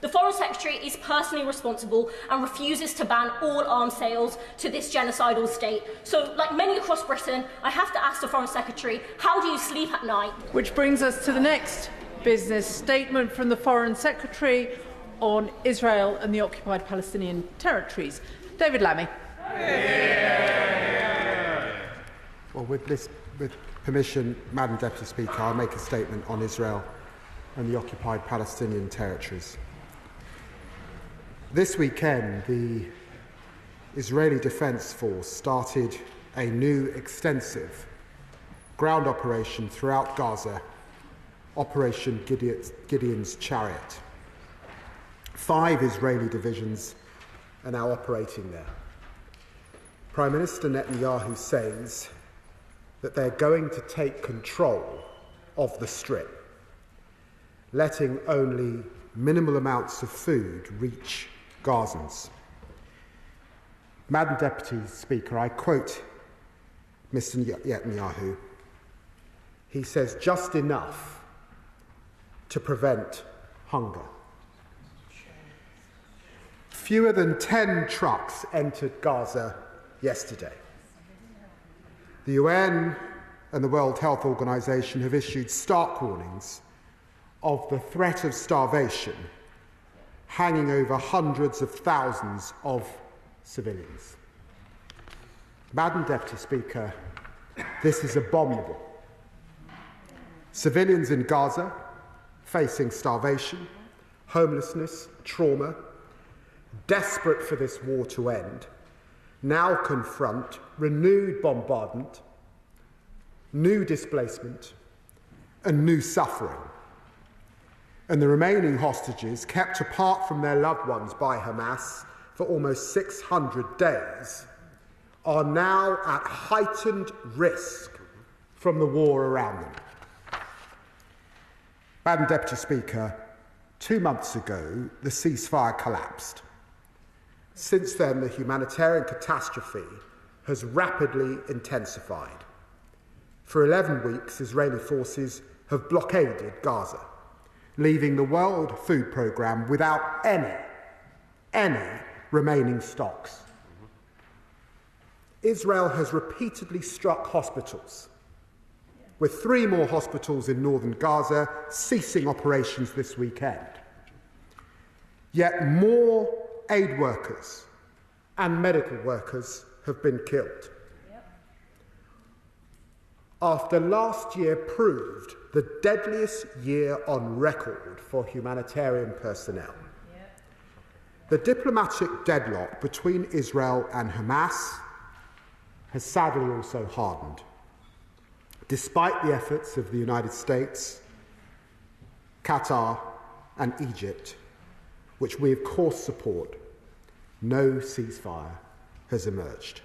The Foreign Secretary is personally responsible and refuses to ban all arms sales to this genocidal state. So, like many across Britain, I have to ask the Foreign Secretary, how do you sleep at night? Which brings us to the next business statement from the Foreign Secretary on Israel and the occupied Palestinian territories. David Lammy. Well, with permission, Madam Deputy Speaker, I'll make a statement on Israel and the occupied Palestinian territories. This weekend, the Israeli Defence Force started a new extensive ground operation throughout Gaza, Operation Gideon's Chariot. 5 Israeli divisions are now operating there. Prime Minister Netanyahu says that they're going to take control of the Strip, letting only minimal amounts of food reach Gazans. Madam Deputy Speaker, I quote Mr. Netanyahu. He says, just enough to prevent hunger. Fewer than 10 trucks entered Gaza yesterday. The UN and the World Health Organization have issued stark warnings of the threat of starvation hanging over hundreds of thousands of civilians. Madam Deputy Speaker, this is abominable. Civilians in Gaza facing starvation, homelessness, trauma, desperate for this war to end, now confront renewed bombardment, new displacement, and new suffering. And the remaining hostages, kept apart from their loved ones by Hamas for almost 600 days, are now at heightened risk from the war around them. Madam Deputy Speaker, 2 months ago, the ceasefire collapsed. Since then, the humanitarian catastrophe has rapidly intensified. For 11 weeks, Israeli forces have blockaded Gaza, leaving the World Food Programme without any remaining stocks. Israel has repeatedly struck hospitals, with 3 more hospitals in northern Gaza ceasing operations this weekend. Yet more aid workers and medical workers have been killed. After last year proved the deadliest year on record for humanitarian personnel, the diplomatic deadlock between Israel and Hamas has sadly also hardened. Despite the efforts of the United States, Qatar, and Egypt, which we of course support, no ceasefire has emerged.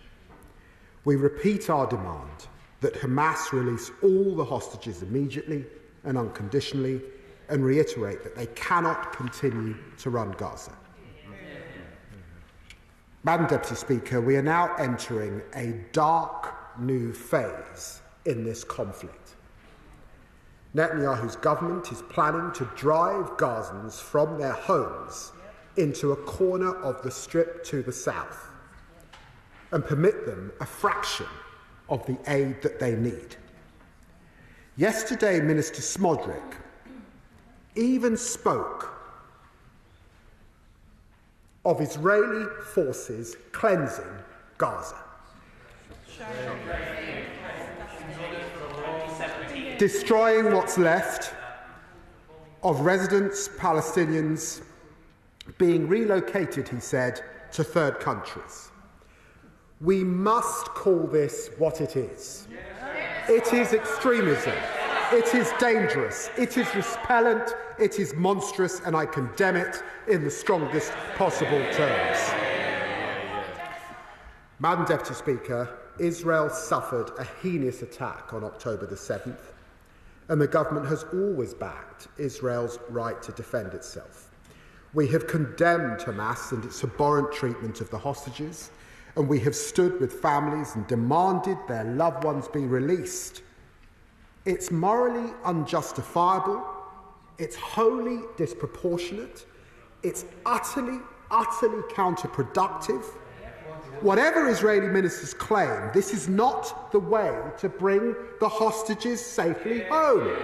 We repeat our demand that Hamas release all the hostages immediately and unconditionally, and reiterate that they cannot continue to run Gaza. Madam Deputy Speaker, we are now entering a dark new phase in this conflict. Netanyahu's government is planning to drive Gazans from their homes into a corner of the Strip to the south and permit them a fraction of the aid that they need. Yesterday, Minister Smodrik even spoke of Israeli forces cleansing Gaza, destroying what's left of residents, Palestinians, being relocated, he said, to third countries. We must call this what it is. It is extremism. It is dangerous. It is repellent. It is monstrous, and I condemn it in the strongest possible terms. Madam Deputy Speaker, Israel suffered a heinous attack on October the 7th, and the government has always backed Israel's right to defend itself. We have condemned Hamas and its abhorrent treatment of the hostages, and we have stood with families and demanded their loved ones be released. It's morally unjustifiable, it's wholly disproportionate, It's utterly counterproductive. Whatever Israeli ministers claim, this is not the way to bring the hostages safely home.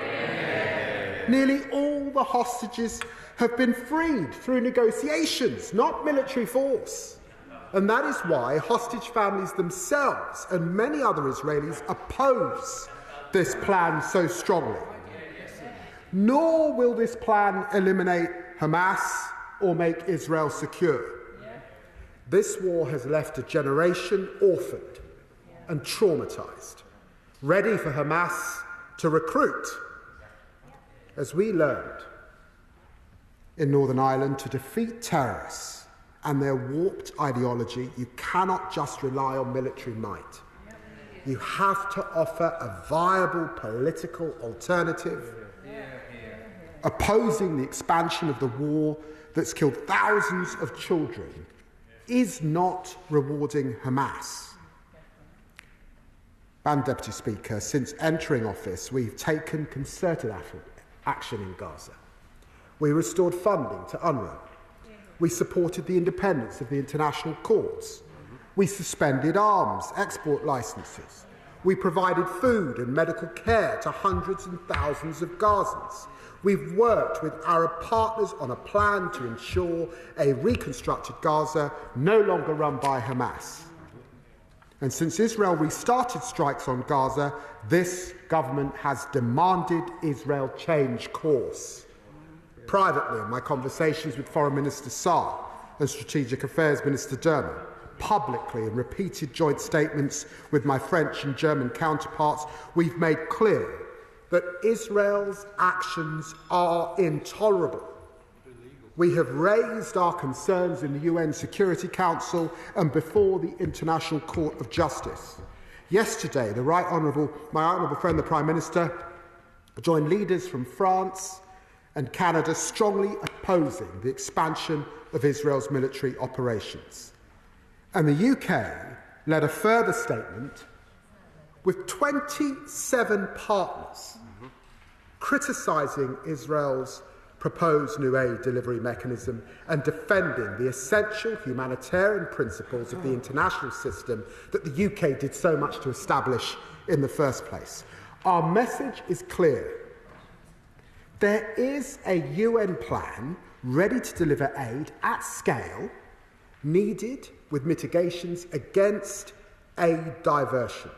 Nearly all the hostages have been freed through negotiations, not military force. And that is why hostage families themselves and many other Israelis oppose this plan so strongly. Nor will this plan eliminate Hamas or make Israel secure. This war has left a generation orphaned and traumatised, ready for Hamas to recruit. As we learned in Northern Ireland, to defeat terrorists and their warped ideology, you cannot just rely on military might. You have to offer a viable political alternative, opposing the expansion of the war that's killed thousands of children is not rewarding Hamas. Madam Deputy Speaker, since entering office, we've taken concerted action in Gaza. We restored funding to UNRWA. We supported the independence of the international courts. We suspended arms export licences. We provided food and medical care to hundreds and thousands of Gazans. We've worked with Arab partners on a plan to ensure a reconstructed Gaza no longer run by Hamas. And since Israel restarted strikes on Gaza, this government has demanded Israel change course. Privately, in my conversations with Foreign Minister Saar and Strategic Affairs Minister Derman, publicly in repeated joint statements with my French and German counterparts, we've made clear that Israel's actions are intolerable. We have raised our concerns in the UN Security Council and before the International Court of Justice. Yesterday, my Honourable friend, the Prime Minister, joined leaders from France and Canada strongly opposing the expansion of Israel's military operations. And the UK led a further statement with 27 partners criticising Israel's proposed new aid delivery mechanism and defending the essential humanitarian principles of the international system that the UK did so much to establish in the first place. Our message is clear. There is a UN plan ready to deliver aid at scale, needed with mitigations against aid diversion.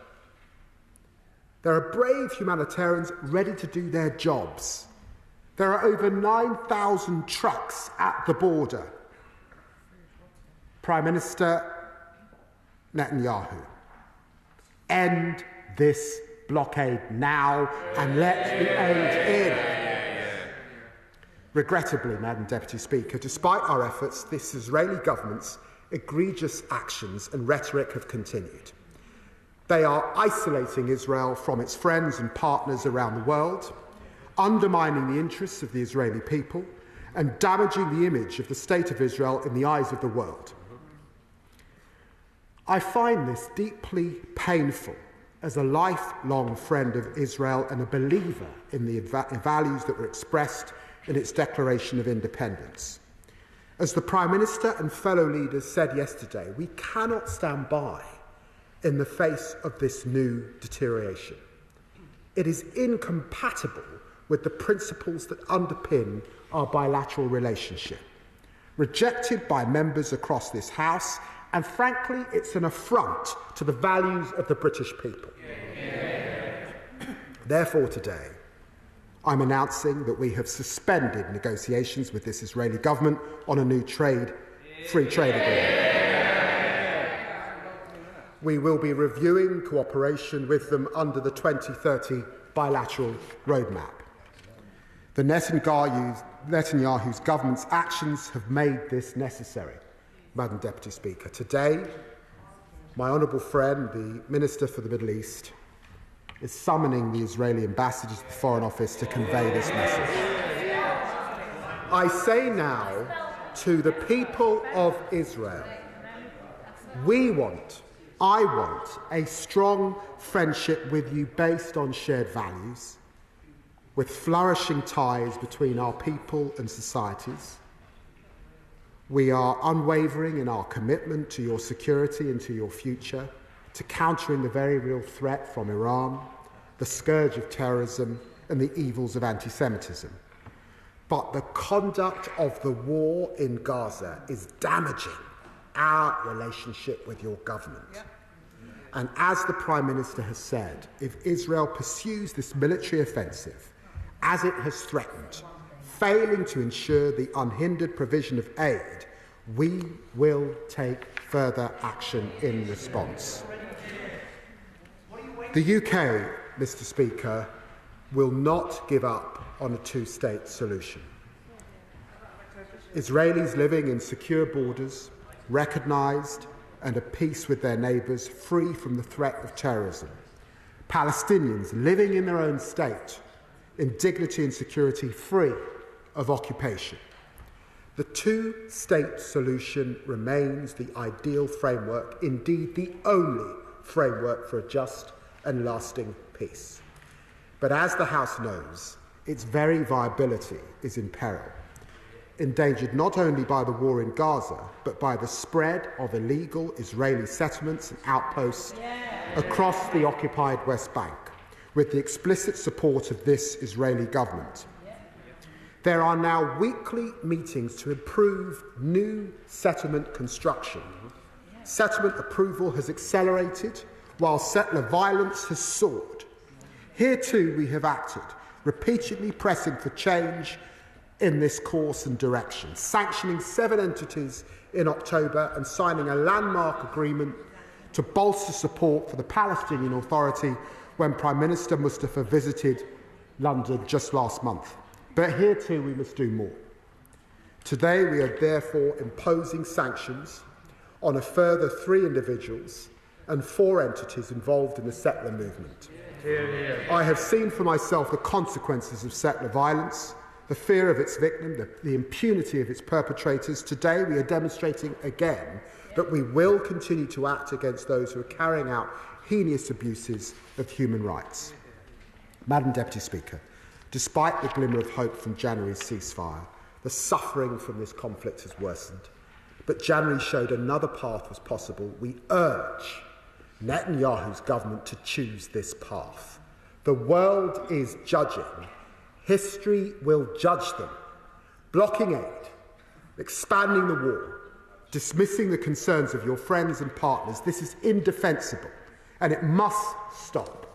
There are brave humanitarians ready to do their jobs. There are over 9,000 trucks at the border. Prime Minister Netanyahu, end this blockade now and let the aid in. Regrettably, Madam Deputy Speaker, despite our efforts, this Israeli government's egregious actions and rhetoric have continued. They are isolating Israel from its friends and partners around the world, undermining the interests of the Israeli people, and damaging the image of the State of Israel in the eyes of the world. I find this deeply painful as a lifelong friend of Israel and a believer in the values that were expressed in its Declaration of Independence. As the Prime Minister and fellow leaders said yesterday, we cannot stand by in the face of this new deterioration. It is incompatible with the principles that underpin our bilateral relationship, rejected by members across this House, and frankly, it's an affront to the values of the British people. Therefore, today, I'm announcing that we have suspended negotiations with this Israeli government on a new free trade agreement. We will be reviewing cooperation with them under the 2030 bilateral roadmap. The Netanyahu's government's actions have made this necessary, Madam Deputy Speaker. Today, my honourable friend, the Minister for the Middle East, is summoning the Israeli ambassador to the Foreign Office to convey this message. I say now to the people of Israel, I want a strong friendship with you based on shared values, with flourishing ties between our people and societies. We are unwavering in our commitment to your security and to your future, to countering the very real threat from Iran, the scourge of terrorism and the evils of anti-Semitism. But the conduct of the war in Gaza is damaging our relationship with your government. And as the Prime Minister has said, if Israel pursues this military offensive, as it has threatened, failing to ensure the unhindered provision of aid, we will take further action in response. The UK, Mr. Speaker, will not give up on a two-state solution. Israelis living in secure borders, recognised and at peace with their neighbours, free from the threat of terrorism. Palestinians living in their own state, in dignity and security, free of occupation. The two-state solution remains the ideal framework, indeed the only framework for a just and lasting peace. But as the House knows, its very viability is in peril, endangered not only by the war in Gaza, but by the spread of illegal Israeli settlements and outposts across the occupied West Bank, with the explicit support of this Israeli government. There are now weekly meetings to improve new settlement construction. Settlement approval has accelerated, while settler violence has soared. Here too we have acted, repeatedly pressing for change in this course and direction, sanctioning 7 entities in October and signing a landmark agreement to bolster support for the Palestinian Authority when Prime Minister Mustafa visited London just last month. But here too we must do more. Today we are therefore imposing sanctions on a further 3 individuals and 4 entities involved in the settler movement. I have seen for myself the consequences of settler violence, the fear of its victim, the impunity of its perpetrators. Today we are demonstrating again that we will continue to act against those who are carrying out heinous abuses of human rights. Madam Deputy Speaker, despite the glimmer of hope from January's ceasefire, the suffering from this conflict has worsened. But January showed another path was possible. We urge Netanyahu's government to choose this path. The world is judging. History will judge them. Blocking aid, expanding the war, dismissing the concerns of your friends and partners, this is indefensible and it must stop.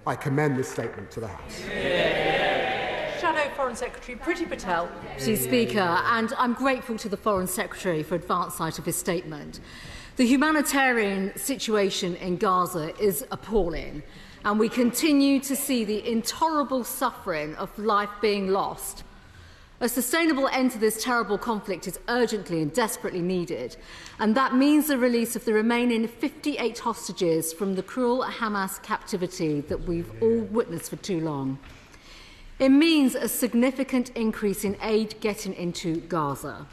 I commend this statement to the House. Shadow Foreign Secretary Priti Patel. Mr. Speaker, and I'm grateful to the Foreign Secretary for advance sight of his statement. The humanitarian situation in Gaza is appalling, and we continue to see the intolerable suffering of life being lost. A sustainable end to this terrible conflict is urgently and desperately needed, and that means the release of the remaining 58 hostages from the cruel Hamas captivity that we've all witnessed for too long. It means a significant increase in aid getting into Gaza.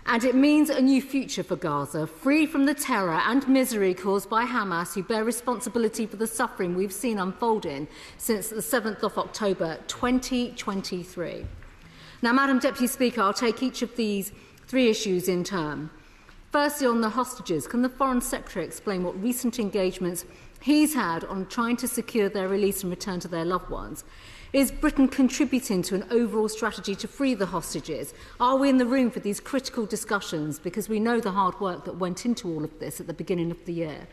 And it means a new future for Gaza, free from the terror and misery caused by Hamas, who bear responsibility for the suffering we've seen unfolding since the 7th of October 2023. Now, Madam Deputy Speaker, I'll take each of these 3 issues in turn. Firstly, on the hostages, can the Foreign Secretary explain what recent engagements he's had on trying to secure their release and return to their loved ones? Is Britain contributing to an overall strategy to free the hostages? Are we in the room for these critical discussions? Because we know the hard work that went into all of this at the beginning of the year.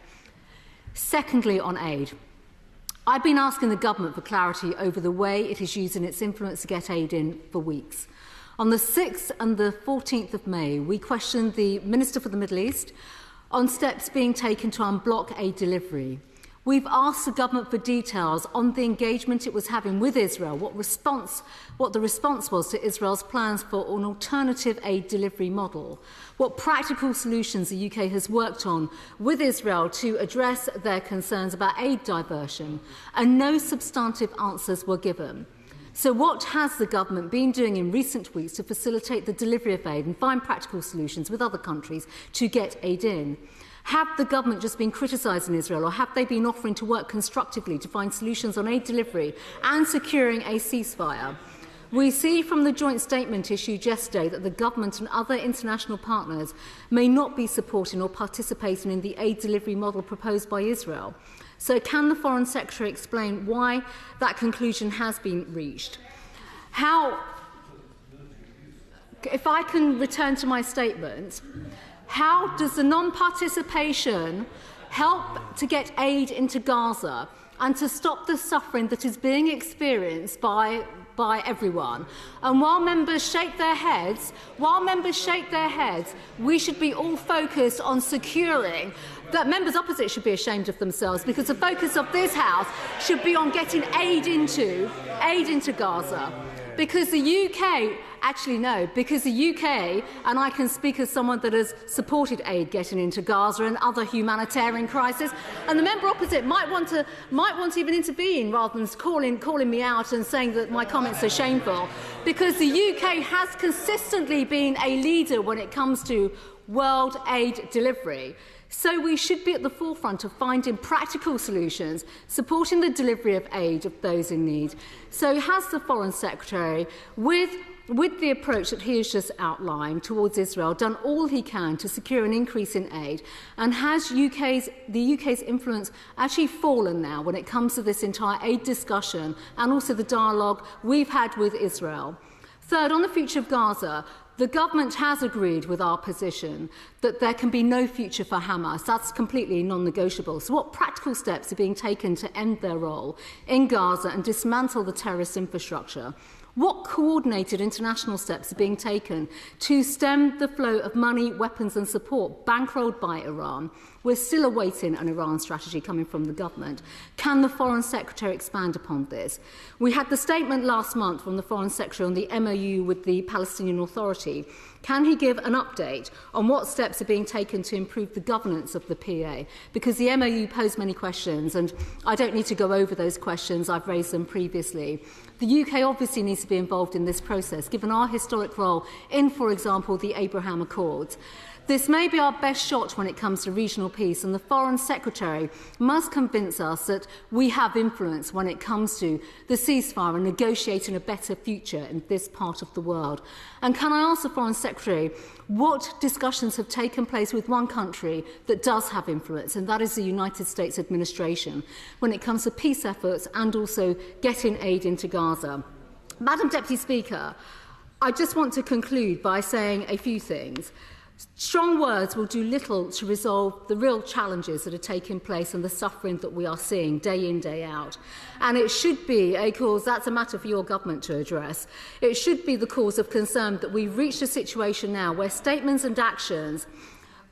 Secondly, on aid. I've been asking the government for clarity over the way it is using its influence to get aid in for weeks. On the 6th and the 14th of May, we questioned the Minister for the Middle East on steps being taken to unblock aid delivery. We've asked the government for details on the engagement it was having with Israel, what the response was to Israel's plans for an alternative aid delivery model, what practical solutions the UK has worked on with Israel to address their concerns about aid diversion, and no substantive answers were given. So what has the government been doing in recent weeks to facilitate the delivery of aid and find practical solutions with other countries to get aid in? Have the government just been criticising Israel, or have they been offering to work constructively to find solutions on aid delivery and securing a ceasefire? We see from the joint statement issued yesterday that the government and other international partners may not be supporting or participating in the aid delivery model proposed by Israel. So can the Foreign Secretary explain why that conclusion has been reached? If I can return to my statement, how does the non-participation help to get aid into Gaza and to stop the suffering that is being experienced by everyone? And while members shake their heads, we should be all focused on securing that. Members opposite should be ashamed of themselves, because the focus of this House should be on getting aid into Gaza. Because the UK, and I can speak as someone that has supported aid getting into Gaza and other humanitarian crises, and the member opposite might want to even intervene rather than calling me out and saying that my comments are shameful, because the UK has consistently been a leader when it comes to world aid delivery. So we should be at the forefront of finding practical solutions, supporting the delivery of aid of those in need. So has the Foreign Secretary, with the approach that he has just outlined towards Israel, done all he can to secure an increase in aid? And has the UK's influence actually fallen now when it comes to this entire aid discussion and also the dialogue we've had with Israel? Third, on the future of Gaza, the government has agreed with our position that there can be no future for Hamas. That's completely non-negotiable. So what practical steps are being taken to end their role in Gaza and dismantle the terrorist infrastructure? What coordinated international steps are being taken to stem the flow of money, weapons and support bankrolled by Iran? We're still awaiting an Iran strategy coming from the government. Can the Foreign Secretary expand upon this? We had the statement last month from the Foreign Secretary on the MOU with the Palestinian Authority. Can he give an update on what steps are being taken to improve the governance of the PA? Because the MOU posed many questions, and I don't need to go over those questions. I've raised them previously. The UK obviously needs to be involved in this process, given our historic role in, for example, the Abraham Accords. This may be our best shot when it comes to regional peace, and the Foreign Secretary must convince us that we have influence when it comes to the ceasefire and negotiating a better future in this part of the world. And can I ask the Foreign Secretary what discussions have taken place with one country that does have influence, and that is the United States administration, when it comes to peace efforts and also getting aid into Gaza? Madam Deputy Speaker, I just want to conclude by saying a few things. Strong words will do little to resolve the real challenges that are taking place and the suffering that we are seeing day in, day out. And it should be a cause, that's a matter for your government to address. It should be the cause of concern that we've reached a situation now where statements and actions,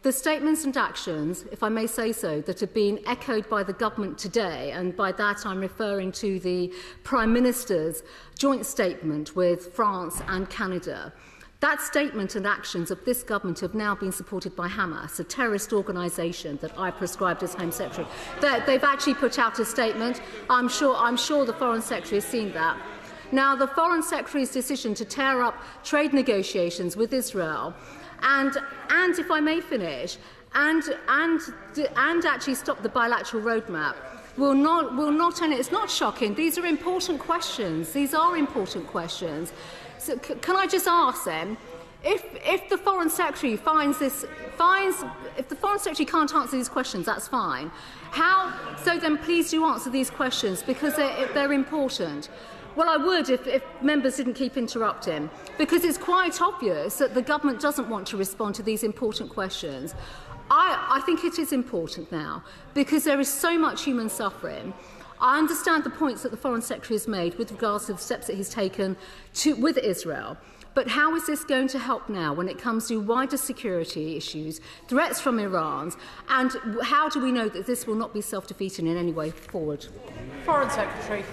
if I may say so, that have been echoed by the government today, and by that I'm referring to the Prime Minister's joint statement with France and Canada. That statement and actions of this government have now been supported by Hamas, a terrorist organisation that I prescribed as Home Secretary. They've actually put out a statement. I'm sure the Foreign Secretary has seen that. Now, the Foreign Secretary's decision to tear up trade negotiations with Israel, and if I may finish, and actually stop the bilateral roadmap, will not only, it's not shocking. These are important questions. So can I just ask them, if the Foreign Secretary if the Foreign Secretary can't answer these questions, that's fine. So then please do answer these questions, because they're important. Well, I would if members didn't keep interrupting, because it's quite obvious that the government doesn't want to respond to these important questions. I think it is important now, because there is so much human suffering. I understand the points that the Foreign Secretary has made with regards to the steps that he's taken with Israel. But how is this going to help now when it comes to wider security issues, threats from Iran, and how do we know that this will not be self-defeating in any way forward? Foreign Secretary.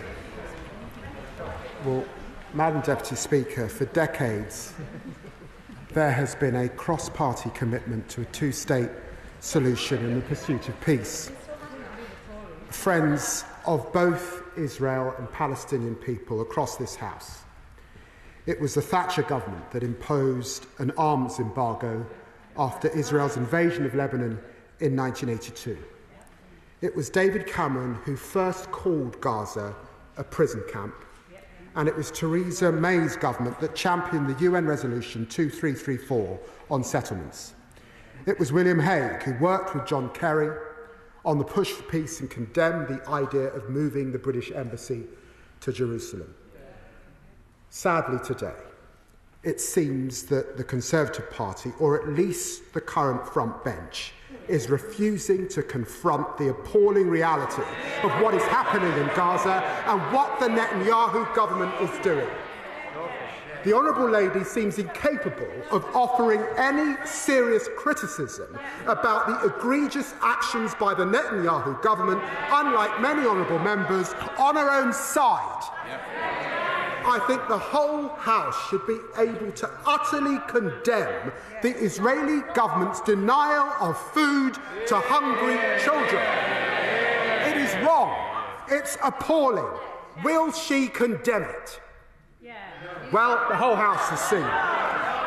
Well, Madam Deputy Speaker, for decades there has been a cross-party commitment to a two-state solution in the pursuit of peace. Friends of both Israel and Palestinian people across this House. It was the Thatcher government that imposed an arms embargo after Israel's invasion of Lebanon in 1982. It was David Cameron who first called Gaza a prison camp, and it was Theresa May's government that championed the UN Resolution 2334 on settlements. It was William Hague who worked with John Kerry on the push for peace and condemned the idea of moving the British Embassy to Jerusalem. Sadly today, it seems that the Conservative Party, or at least the current front bench, is refusing to confront the appalling reality of what is happening in Gaza and what the Netanyahu government is doing. The Honourable Lady seems incapable of offering any serious criticism about the egregious actions by the Netanyahu government, unlike many honourable members, on her own side. I think the whole House should be able to utterly condemn the Israeli government's denial of food to hungry children. It is wrong. It's appalling. Will she condemn it? Well, the whole House has seen.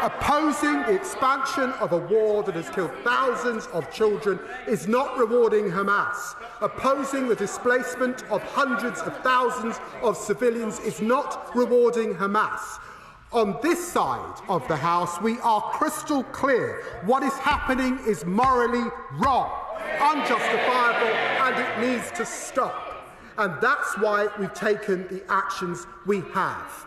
Opposing the expansion of a war that has killed thousands of children is not rewarding Hamas. Opposing the displacement of hundreds of thousands of civilians is not rewarding Hamas. On this side of the House, we are crystal clear. What is happening is morally wrong, unjustifiable, and it needs to stop. And that's why we've taken the actions we have.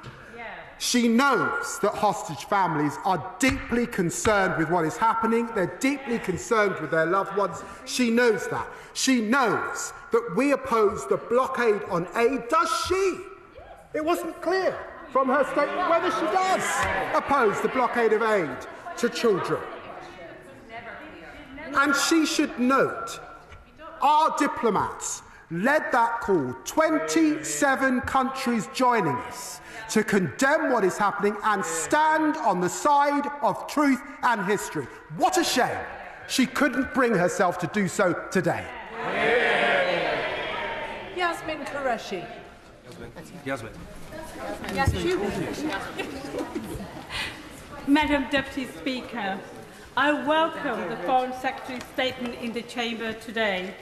She knows that hostage families are deeply concerned with what is happening. They're deeply concerned with their loved ones. She knows that. She knows that we oppose the blockade on aid. Does she? It wasn't clear from her statement whether she does oppose the blockade of aid to children. And she should note, our diplomats led that call, 27 countries joining us, to condemn what is happening and stand on the side of truth and history. What a shame she couldn't bring herself to do so today. Yasmin Qureshi. Yasmin. Madam Deputy Speaker, I welcome the Foreign Secretary's statement in the Chamber today.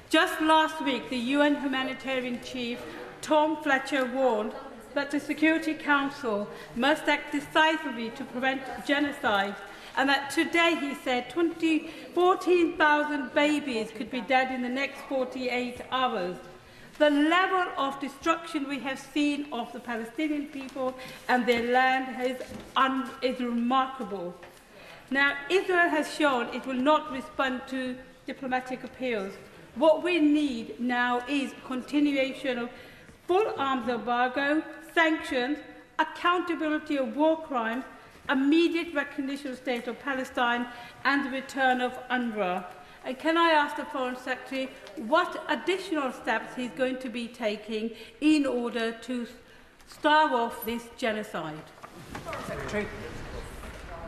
Just last week, the UN Humanitarian Chief, Tom Fletcher, warned that the Security Council must act decisively to prevent genocide, and that today, he said, 14,000 babies could be dead in the next 48 hours. The level of destruction we have seen of the Palestinian people and their land is remarkable. Now, Israel has shown it will not respond to diplomatic appeals. What we need now is continuation of full arms embargo, sanctions, accountability of war crimes, immediate recognition of the State of Palestine, and the return of UNRWA. And can I ask the Foreign Secretary what additional steps he's going to be taking in order to starve off this genocide? Foreign Secretary.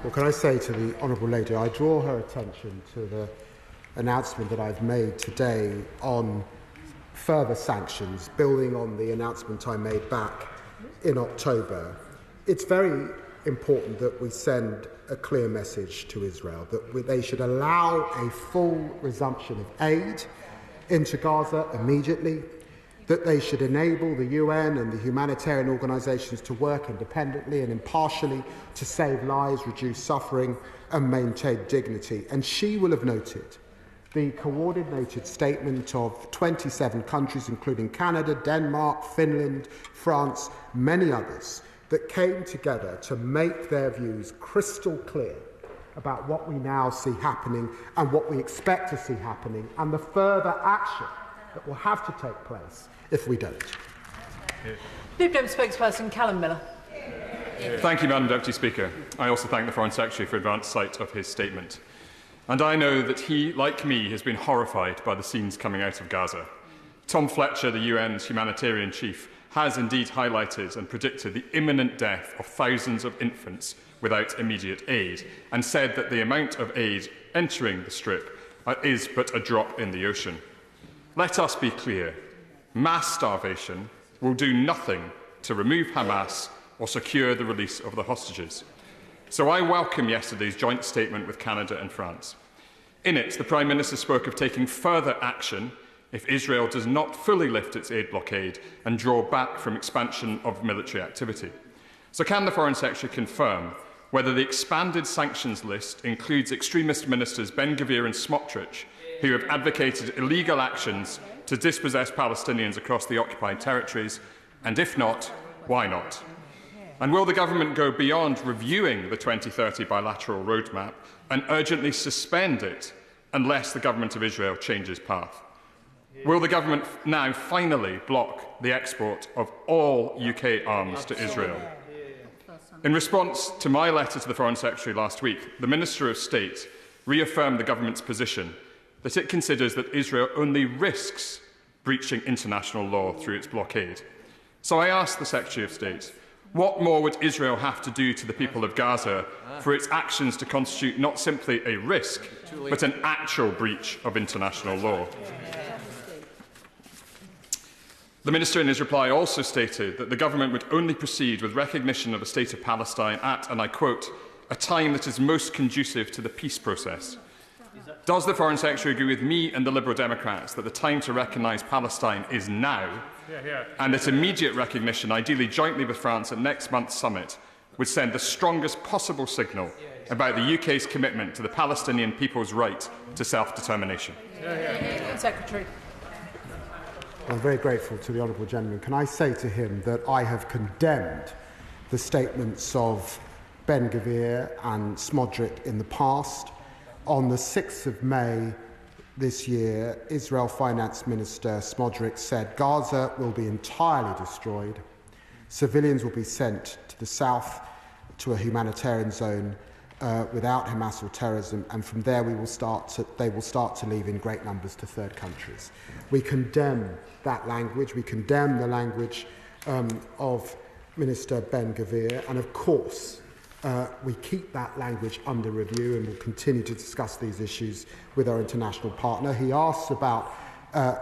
Well, can I say to the Honourable Lady, I draw her attention to the announcement that I've made today on further sanctions, building on the announcement I made back in October. It's very important that we send a clear message to Israel that they should allow a full resumption of aid into Gaza immediately, that they should enable the UN and the humanitarian organisations to work independently and impartially to save lives, reduce suffering and maintain dignity. And she will have noted the coordinated statement of 27 countries, including Canada, Denmark, Finland, France, many others, that came together to make their views crystal clear about what we now see happening and what we expect to see happening and the further action that will have to take place if we don't. Lib Dem spokesperson Callum Miller. Thank you, Madam Deputy Speaker. I also thank the Foreign Secretary for advance sight of his statement. And I know that he, like me, has been horrified by the scenes coming out of Gaza. Tom Fletcher, the UN's humanitarian chief, has indeed highlighted and predicted the imminent death of thousands of infants without immediate aid, and said that the amount of aid entering the Strip is but a drop in the ocean. Let us be clear. Mass starvation will do nothing to remove Hamas or secure the release of the hostages. So I welcome yesterday's joint statement with Canada and France. In it, the Prime Minister spoke of taking further action if Israel does not fully lift its aid blockade and draw back from expansion of military activity. So can the Foreign Secretary confirm whether the expanded sanctions list includes extremist ministers Ben-Gvir and Smotrich, who have advocated illegal actions to dispossess Palestinians across the occupied territories, and if not, why not? And will the government go beyond reviewing the 2030 bilateral roadmap and urgently suspend it unless the government of Israel changes path? Will the government now finally block the export of all UK arms to Israel? In response to my letter to the Foreign Secretary last week, the Minister of State reaffirmed the government's position that it considers that Israel only risks breaching international law through its blockade. So I asked the Secretary of State, what more would Israel have to do to the people of Gaza for its actions to constitute not simply a risk, but an actual breach of international law? The Minister in his reply also stated that the government would only proceed with recognition of a state of Palestine at, and I quote, a time that is most conducive to the peace process. Does the Foreign Secretary agree with me and the Liberal Democrats that the time to recognise Palestine is now, and that immediate recognition, ideally jointly with France at next month's summit, would send the strongest possible signal about the UK's commitment to the Palestinian people's right to self-determination? Secretary. I'm very grateful to the honourable gentleman. Can I say to him that I have condemned the statements of Ben-Gvir and Smotrich in the past. On the 6th of May this year, Israel Finance Minister Smotrich said Gaza will be entirely destroyed. Civilians will be sent to the south to a humanitarian zone without Hamas or terrorism, and from there they will start to leave in great numbers to third countries. We condemn that language. We condemn the language of Minister Ben-Gvir, and of course we keep that language under review and will continue to discuss these issues with our international partner. He asks about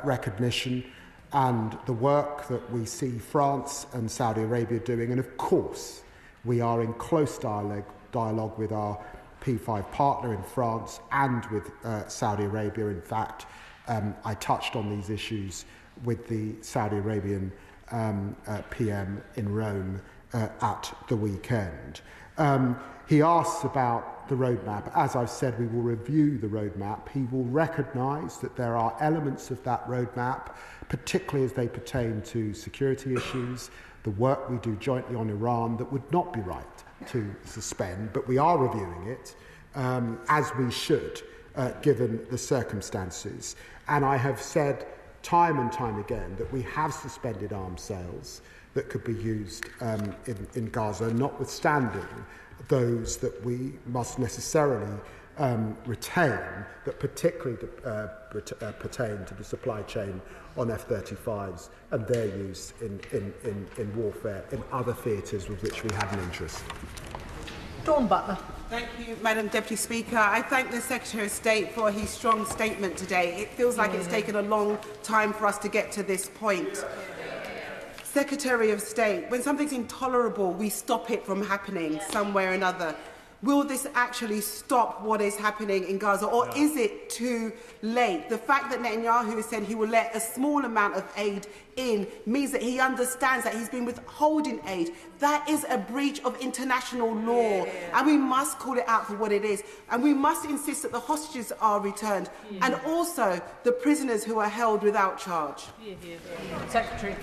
recognition and the work that we see France and Saudi Arabia doing, and of course we are in close dialogue with our P5 partner in France and with Saudi Arabia. In fact, I touched on these issues with the Saudi Arabian PM in Rome at the weekend. He asks about the roadmap. As I've said, we will review the roadmap. He will recognise that there are elements of that roadmap, particularly as they pertain to security issues, the work we do jointly on Iran, that would not be right to suspend, but we are reviewing it, as we should, given the circumstances. And I have said time and time again that we have suspended arms sales that could be used in Gaza, notwithstanding those that we must necessarily retain, that particularly pertain to the supply chain on F-35s and their use in warfare in other theatres with which we have an interest. Dawn Butler. Thank you, Madam Deputy Speaker. I thank the Secretary of State for his strong statement today. It feels like it's taken a long time for us to get to this point. Secretary of State, when something's intolerable, we stop it from happening somewhere or another. Will this actually stop what is happening in Gaza, or is it too late? The fact that Netanyahu has said he will let a small amount of aid in means that he understands that he's been withholding aid. That is a breach of international law, and we must call it out for what it is. And we must insist that the hostages are returned, and also the prisoners who are held without charge. Secretary.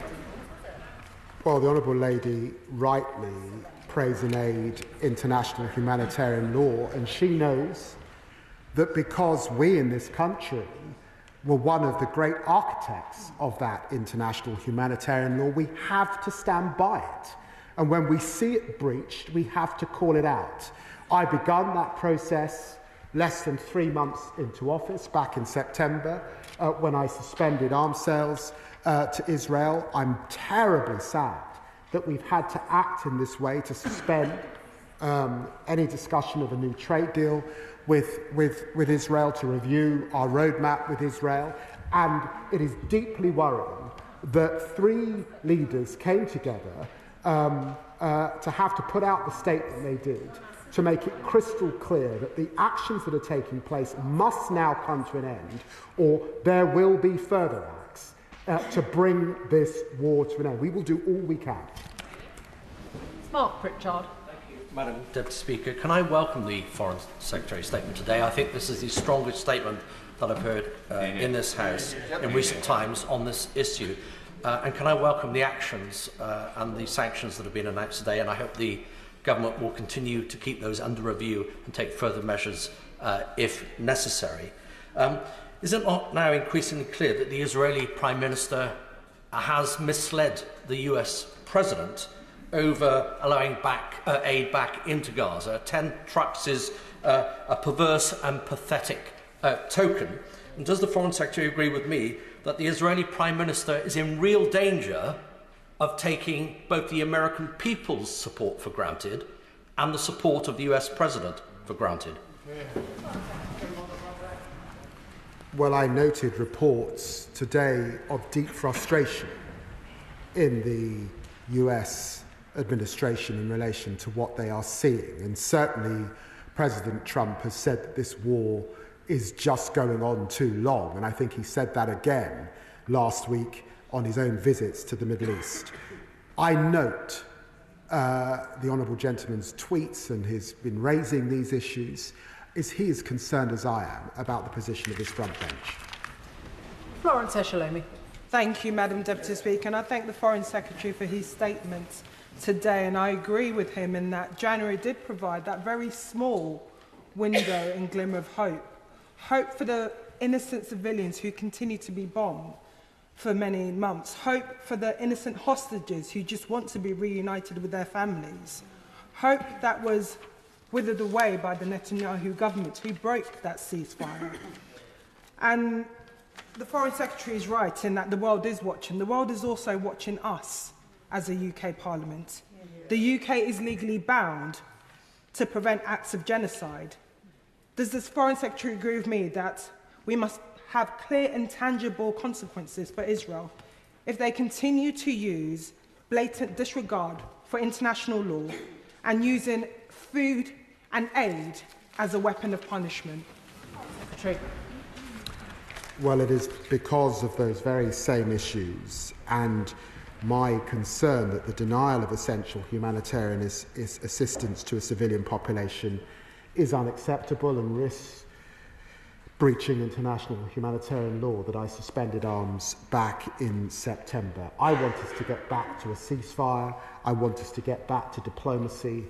Well, the Honourable Lady rightly praise and aid international humanitarian law, and she knows that because we in this country were one of the great architects of that international humanitarian law, we have to stand by it. And when we see it breached, we have to call it out. I begun that process less than 3 months into office, back in September, when I suspended arms sales to Israel. I'm terribly sad that we've had to act in this way to suspend any discussion of a new trade deal with Israel, to review our roadmap with Israel. And it is deeply worrying that 3 leaders came together to have to put out the statement they did, to make it crystal clear that the actions that are taking place must now come to an end, or there will be further acts to bring this war to an end. We will do all we can. Mark Pritchard. Madam Deputy Speaker, can I welcome the Foreign Secretary's statement today? I think this is the strongest statement that I've heard in this House in recent times on this issue. And can I welcome the actions and the sanctions that have been announced today, and I hope the Government will continue to keep those under review and take further measures if necessary. Is it not now increasingly clear that the Israeli Prime Minister has misled the US President over allowing aid back into Gaza? 10 trucks is a perverse and pathetic token. And does the Foreign Secretary agree with me that the Israeli Prime Minister is in real danger of taking both the American people's support for granted and the support of the US President for granted? Well, I noted reports today of deep frustration in the US administration in relation to what they are seeing. And certainly President Trump has said that this war is just going on too long. And I think he said that again last week on his own visits to the Middle East. I note the Honourable Gentleman's tweets, and he's been raising these issues. Is he as concerned as I am about the position of his front bench? Florence Eshelemi. Thank you, Madam Deputy Speaker, and I thank the Foreign Secretary for his statement today, and I agree with him in that January did provide that very small window and glimmer of hope. Hope for the innocent civilians who continue to be bombed for many months. Hope for the innocent hostages who just want to be reunited with their families. Hope that was withered away by the Netanyahu government, who broke that ceasefire. And the Foreign Secretary is right in that the world is watching. The world is also watching us as a UK Parliament. The UK is legally bound to prevent acts of genocide. Does the Foreign Secretary agree with me that we must have clear and tangible consequences for Israel if they continue to use blatant disregard for international law and using food and aid as a weapon of punishment? Secretary. Well, it is because of those very same issues and my concern that the denial of essential humanitarian assistance to a civilian population is unacceptable and risks breaching international humanitarian law that I suspended arms back in September. I want us to get back to a ceasefire. I want us to get back to diplomacy.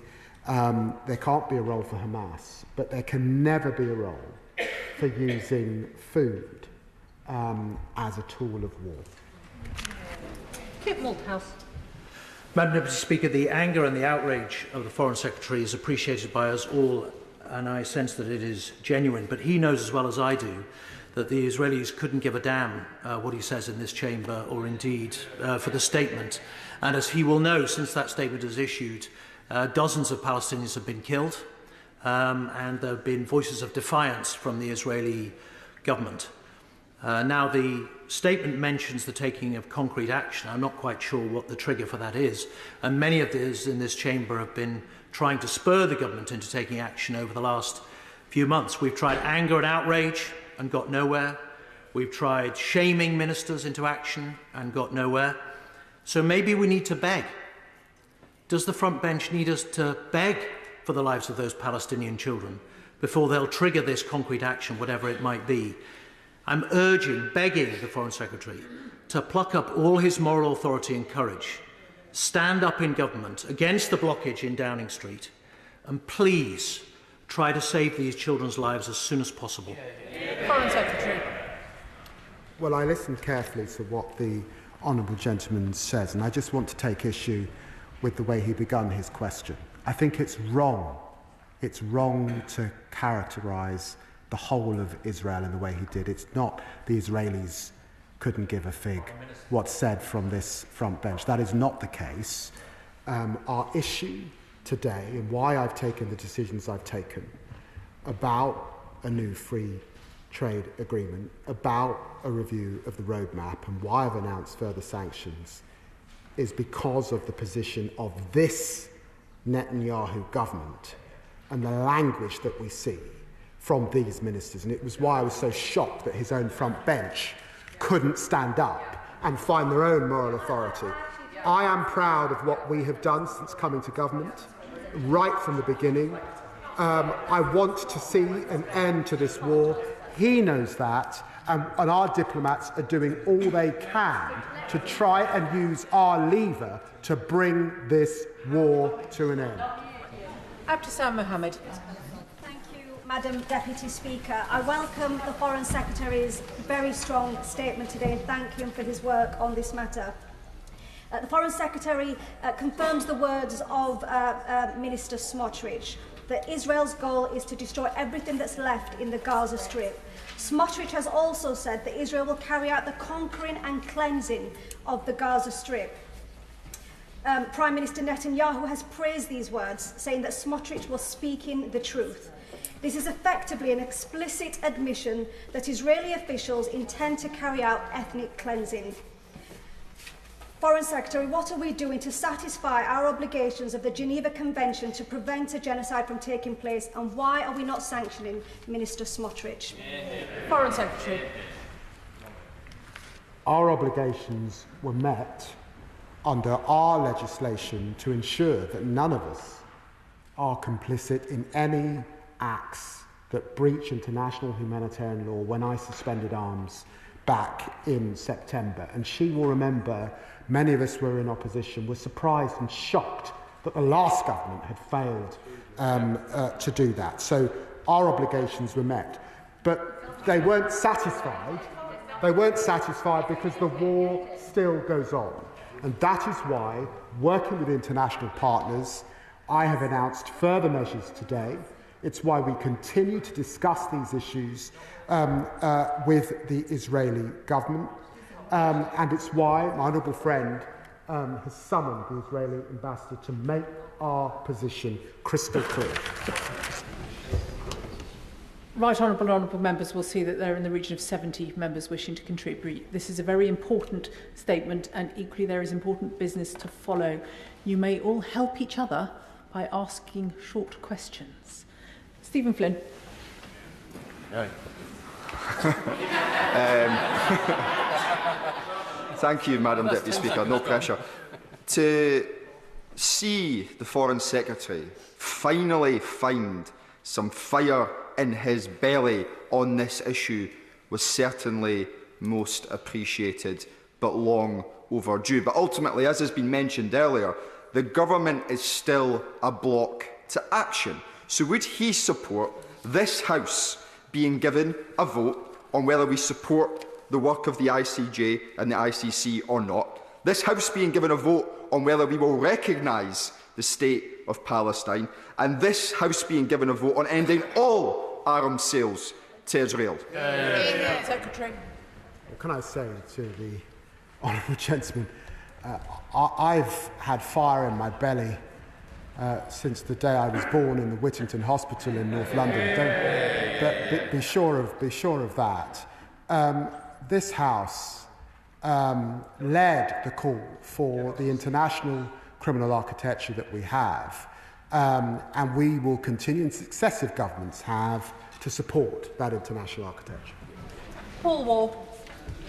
There can't be a role for Hamas, but there can never be a role for using food as a tool of war. Kit Malthouse. Madam Deputy Speaker, the anger and the outrage of the Foreign Secretary is appreciated by us all, and I sense that it is genuine. But he knows as well as I do that the Israelis couldn't give a damn what he says in this chamber, or indeed for the statement. And as he will know, since that statement is issued, dozens of Palestinians have been killed, and there have been voices of defiance from the Israeli government. Now, the statement mentions the taking of concrete action. I'm not quite sure what the trigger for that is, and many of those in this chamber have been trying to spur the government into taking action over the last few months. We've tried anger and outrage and got nowhere. We've tried shaming ministers into action and got nowhere. So maybe we need to beg. Does the front bench need us to beg for the lives of those Palestinian children before they'll trigger this concrete action, whatever it might be? I'm begging the Foreign Secretary to pluck up all his moral authority and courage, stand up in government against the blockage in Downing Street, and please try to save these children's lives as soon as possible. Foreign Secretary. Well, I listened carefully to what the Honourable Gentleman says, and I just want to take issue with the way he began his question. I think it's wrong. It's wrong to characterise the whole of Israel in the way he did. It's not the Israelis couldn't give a fig what's said from this front bench. That is not the case. Our issue today, and why I've taken the decisions I've taken about a new free trade agreement, about a review of the roadmap, and why I've announced further sanctions, is because of the position of this Netanyahu government and the language that we see from these ministers. And it was why I was so shocked that his own front bench couldn't stand up and find their own moral authority. I am proud of what we have done since coming to government, right from the beginning. I want to see an end to this war. He knows that, and our diplomats are doing all they can to try and use our lever to bring this war to an end. Abdeslam Mohammed. Madam Deputy Speaker, I welcome the Foreign Secretary's very strong statement today and thank him for his work on this matter. The Foreign Secretary confirms the words of Minister Smotrich that Israel's goal is to destroy everything that's left in the Gaza Strip. Smotrich has also said that Israel will carry out the conquering and cleansing of the Gaza Strip. Prime Minister Netanyahu has praised these words, saying that Smotrich was speaking the truth. This is effectively an explicit admission that Israeli officials intend to carry out ethnic cleansing. Foreign Secretary, what are we doing to satisfy our obligations of the Geneva Convention to prevent a genocide from taking place, and why are we not sanctioning Minister Smotrich? Foreign Secretary. Our obligations were met under our legislation to ensure that none of us are complicit in any acts that breach international humanitarian law when I suspended arms back in September. And she will remember many of us were in opposition, were surprised and shocked that the last government had failed to do that. So our obligations were met. But they weren't satisfied. They weren't satisfied because the war still goes on. And that is why, working with international partners, I have announced further measures today. It's why we continue to discuss these issues with the Israeli government. And it's why my honourable friend has summoned the Israeli ambassador to make our position crystal clear. Right honourable members will see that there are in the region of 70 members wishing to contribute. This is a very important statement, and equally there is important business to follow. You may all help each other by asking short questions. Stephen Flynn. No. Thank you, Madam Deputy Speaker. No pressure. To see the Foreign Secretary finally find some fire in his belly on this issue was certainly most appreciated, but long overdue. But ultimately, as has been mentioned earlier, the government is still a block to action. So would he support this House being given a vote on whether we support the work of the ICJ and the ICC or not? This House being given a vote on whether we will recognise the State of Palestine, and this House being given a vote on ending all arms sales to Israel. Secretary. What can I say to the honourable gentleman? I've had fire in my belly since the day I was born in the Whittington Hospital in North London. But be sure of that. This House led the call for the international criminal architecture that we have, and we will continue, and successive governments have, to support that international architecture. Paul Wall.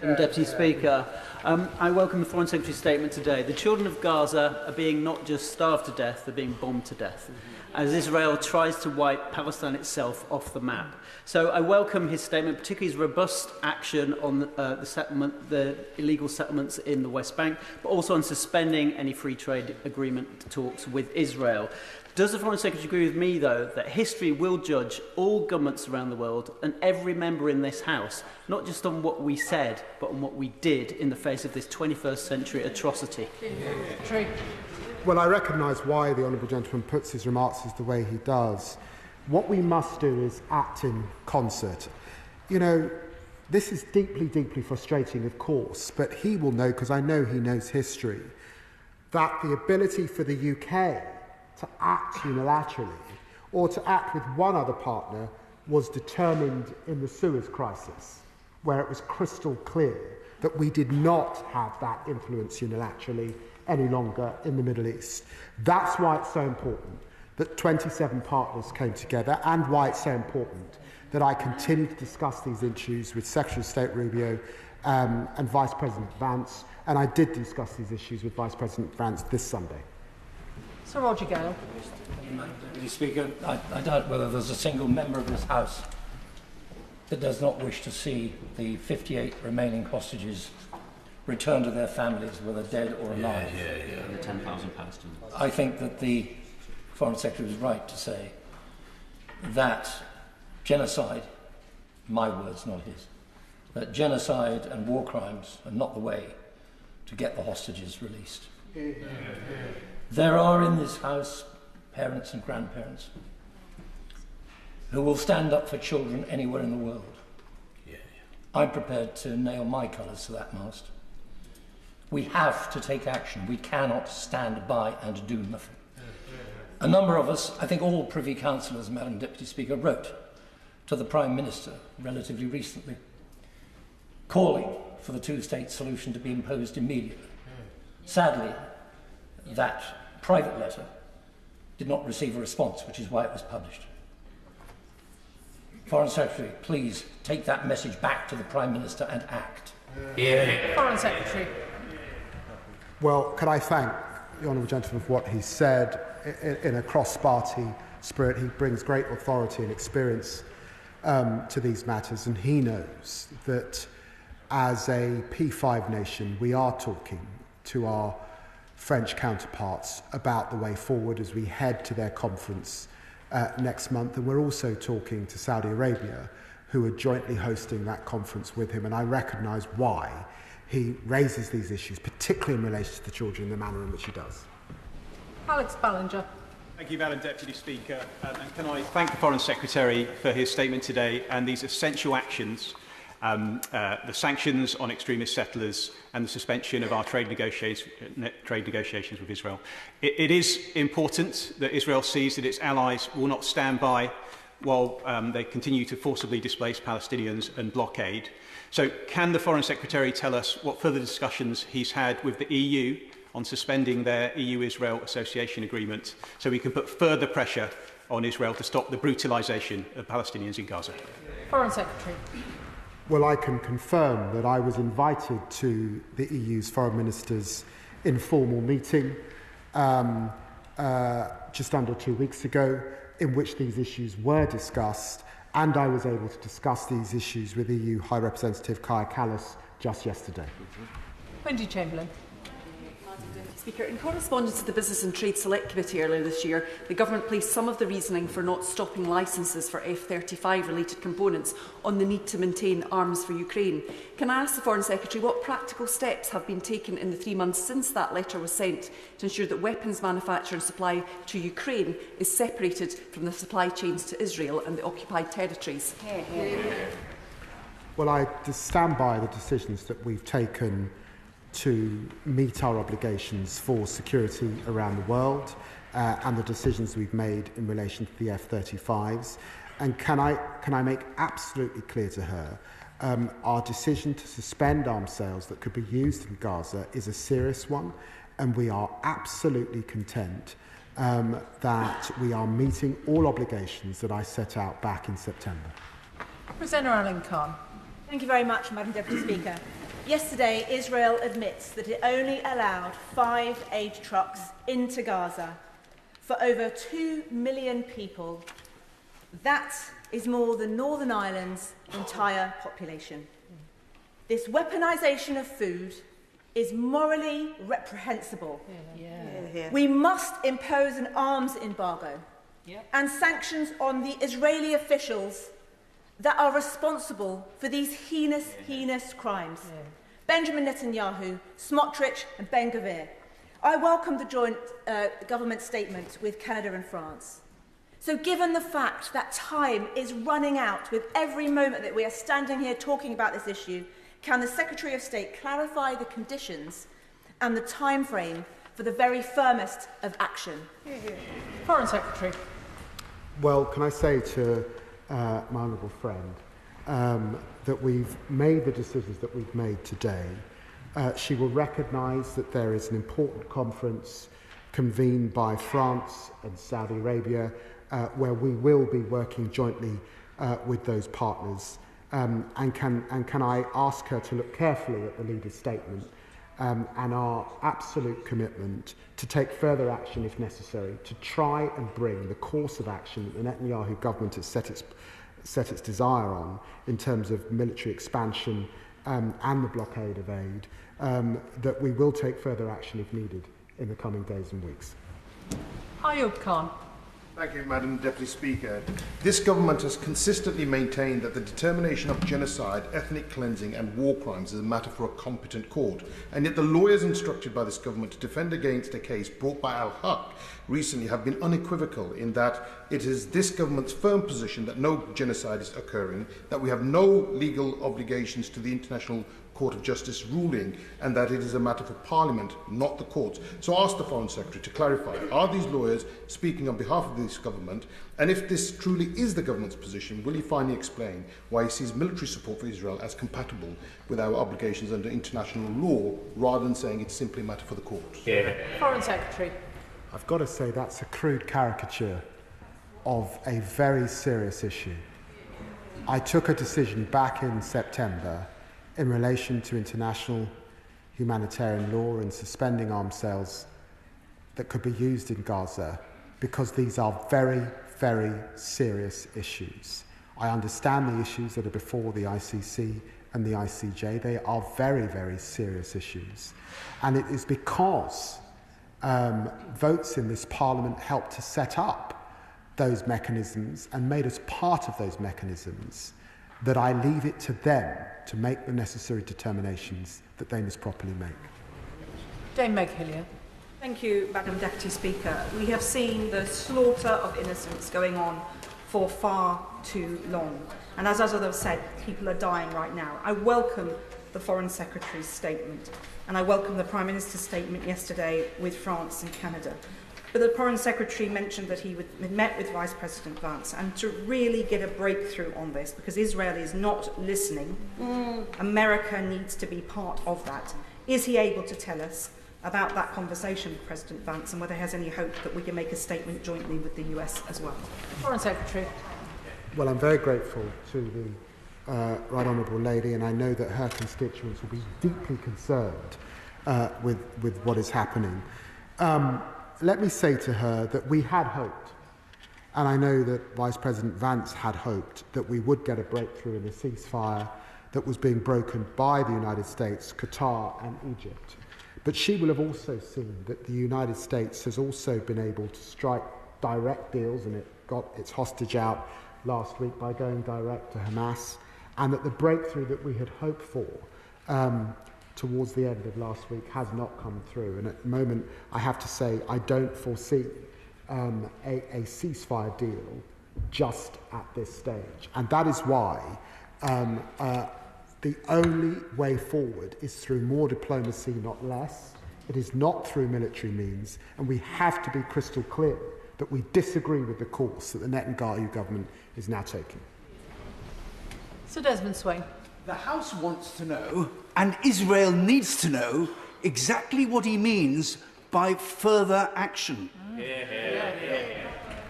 Deputy Speaker, I welcome the Foreign Secretary's statement today. The children of Gaza are being not just starved to death, they're being bombed to death, as Israel tries to wipe Palestine itself off the map. So I welcome his statement, particularly his robust action on the illegal settlements in the West Bank, but also on suspending any free trade agreement talks with Israel. Does the Foreign Secretary agree with me, though, that history will judge all governments around the world and every member in this House, not just on what we said, but on what we did in the face of this 21st century atrocity? Well, I recognise why the honourable gentleman puts his remarks as the way he does. What we must do is act in concert. You know, this is deeply, deeply frustrating, of course, but he will know, because I know he knows history, that the ability for the UK to act unilaterally or to act with one other partner was determined in the Suez crisis, where it was crystal clear that we did not have that influence unilaterally any longer in the Middle East. That's why it's so important that 27 partners came together, and why it's so important that I continue to discuss these issues with Secretary of State Rubio and Vice President Vance, and I did discuss these issues with Vice President Vance this Sunday. Sir Roger Gale. Mr. Speaker, I doubt whether there's a single member of this House that does not wish to see the 58 remaining hostages return to their families, whether dead or alive. And the 10,000 Palestinians. I think that the Foreign Secretary was right to say that genocide, my words, not his, that genocide and war crimes are not the way to get the hostages released. There are in this House parents and grandparents who will stand up for children anywhere in the world. I'm prepared to nail my colours to that mast. We have to take action. We cannot stand by and do nothing. A number of us, I think all Privy Councillors, Madam Deputy Speaker, wrote to the Prime Minister relatively recently, calling for the two-state solution to be imposed immediately. Sadly, that private letter did not receive a response, which is why it was published. Foreign Secretary, please take that message back to the Prime Minister and act. Foreign Secretary. Well, can I thank the Honourable Gentleman for what he said in a cross-party spirit. He brings great authority and experience to these matters, and he knows that as a P5 nation, we are talking to our French counterparts about the way forward as we head to their conference next month, and we're also talking to Saudi Arabia, who are jointly hosting that conference with him, and I recognise why he raises these issues, particularly in relation to the children, in the manner in which he does. Alex Ballinger. Thank you, Madam Deputy Speaker. And can I thank the Foreign Secretary for his statement today and these essential actions, the sanctions on extremist settlers and the suspension of our trade negotiations with Israel. It is important that Israel sees that its allies will not stand by while they continue to forcibly displace Palestinians and blockade. So can the Foreign Secretary tell us what further discussions he's had with the EU on suspending their EU-Israel Association Agreement so we can put further pressure on Israel to stop the brutalisation of Palestinians in Gaza? Foreign Secretary. Well, I can confirm that I was invited to the EU's foreign ministers' informal meeting just under 2 weeks ago, in which these issues were discussed, and I was able to discuss these issues with EU High Representative Kaja Kallas just yesterday. Wendy Chamberlain. Speaker, in correspondence to the Business and Trade Select Committee earlier this year, the Government placed some of the reasoning for not stopping licences for F-35 related components on the need to maintain arms for Ukraine. Can I ask the Foreign Secretary what practical steps have been taken in the 3 months since that letter was sent to ensure that weapons manufacture and supply to Ukraine is separated from the supply chains to Israel and the occupied territories? Well, I stand by the decisions that we've taken to meet our obligations for security around the world and the decisions we've made in relation to the F-35s. And can I make absolutely clear to her our decision to suspend arms sales that could be used in Gaza is a serious one, and we are absolutely content that we are meeting all obligations that I set out back in September. Presenter Alan Khan. Thank you very much, Madam Deputy Speaker. Yesterday, Israel admits that it only allowed 5 aid trucks into Gaza for over 2 million people. That is more than Northern Ireland's entire population. This weaponisation of food is morally reprehensible. We must impose an arms embargo and sanctions on the Israeli officials that are responsible for these heinous crimes. Benjamin Netanyahu, Smotrich and Ben-Gvir. I welcome the joint government statement with Canada and France. So given the fact that time is running out with every moment that we are standing here talking about this issue, can the Secretary of State clarify the conditions and the time frame for the very firmest of action? Foreign Secretary. Well, can I say to my honourable friend that we've made the decisions that we've made today. She will recognise that there is an important conference convened by France and Saudi Arabia where we will be working jointly with those partners. And can I ask her to look carefully at the leader's statement and our absolute commitment to take further action if necessary to try and bring the course of action that the Netanyahu government has set its desire on in terms of military expansion and the blockade of aid, that we will take further action if needed in the coming days and weeks. Ayub Khan. Thank you, Madam Deputy Speaker. This government has consistently maintained that the determination of genocide, ethnic cleansing and war crimes is a matter for a competent court. And yet the lawyers instructed by this government to defend against a case brought by Al-Haq recently have been unequivocal in that it is this government's firm position that no genocide is occurring, that we have no legal obligations to the International Court of Justice ruling, and that it is a matter for Parliament, not the courts. So I ask the Foreign Secretary to clarify, are these lawyers speaking on behalf of this government? And if this truly is the government's position, will he finally explain why he sees military support for Israel as compatible with our obligations under international law, rather than saying it's simply a matter for the courts? Foreign Secretary. I've got to say that's a crude caricature of a very serious issue. I took a decision back in September in relation to international humanitarian law and suspending arms sales that could be used in Gaza, because these are very, very serious issues. I understand the issues that are before the ICC and the ICJ. They are very, very serious issues. And it is because votes in this Parliament helped to set up those mechanisms and made us part of those mechanisms that I leave it to them to make the necessary determinations that they must properly make. Dame Meg Hillier. Thank you, Madam Deputy Speaker. We have seen the slaughter of innocents going on for far too long. And as others have said, people are dying right now. I welcome the Foreign Secretary's statement, and I welcome the Prime Minister's statement yesterday with France and Canada. But the Foreign Secretary mentioned that he met with Vice President Vance, and to really get a breakthrough on this, because Israel is not listening, America needs to be part of that. Is he able to tell us about that conversation with President Vance and whether he has any hope that we can make a statement jointly with the US as well? Foreign Secretary. Well, I'm very grateful to the Right Honourable Lady, and I know that her constituents will be deeply concerned with what is happening. Let me say to her that we had hoped, and I know that Vice President Vance had hoped, that we would get a breakthrough in the ceasefire that was being broken by the United States, Qatar and Egypt. But she will have also seen that the United States has also been able to strike direct deals, and it got its hostage out last week by going direct to Hamas, and that the breakthrough that we had hoped for towards the end of last week has not come through. And at the moment, I have to say, I don't foresee a ceasefire deal just at this stage. And that is why the only way forward is through more diplomacy, not less. It is not through military means. And we have to be crystal clear that we disagree with the course that the Netanyahu government is now taking. Sir Desmond Swain. The House wants to know, and Israel needs to know, exactly what he means by further action.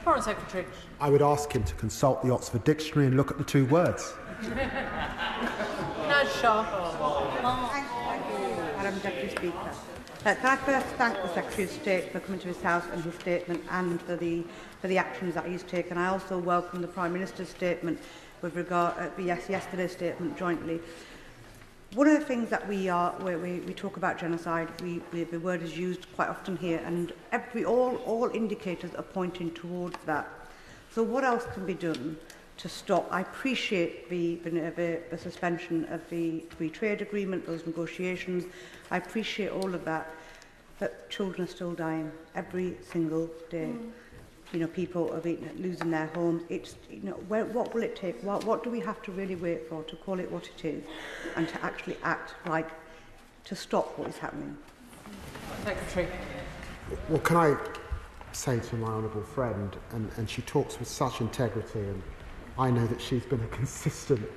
Foreign Secretary. I would ask him to consult the Oxford Dictionary and look at the two words. Naz Shah. Madam Deputy Speaker. Can I first thank the Secretary of State for coming to his House and his statement, and for the actions that he's taken. I also welcome the Prime Minister's statement with regard to yesterday's statement jointly. One of the things that we talk about genocide, the word is used quite often here, and all indicators are pointing towards that. So what else can be done to stop? I appreciate the suspension of the free trade agreement, those negotiations. I appreciate all of that, but children are still dying every single day. You know, people are losing their homes. It's, you know, what will it take? What do we have to really wait for to call it what it is, and to actually act like to stop what is happening? Secretary. Well, can I say to my honourable friend, and she talks with such integrity, and I know that she's been a consistent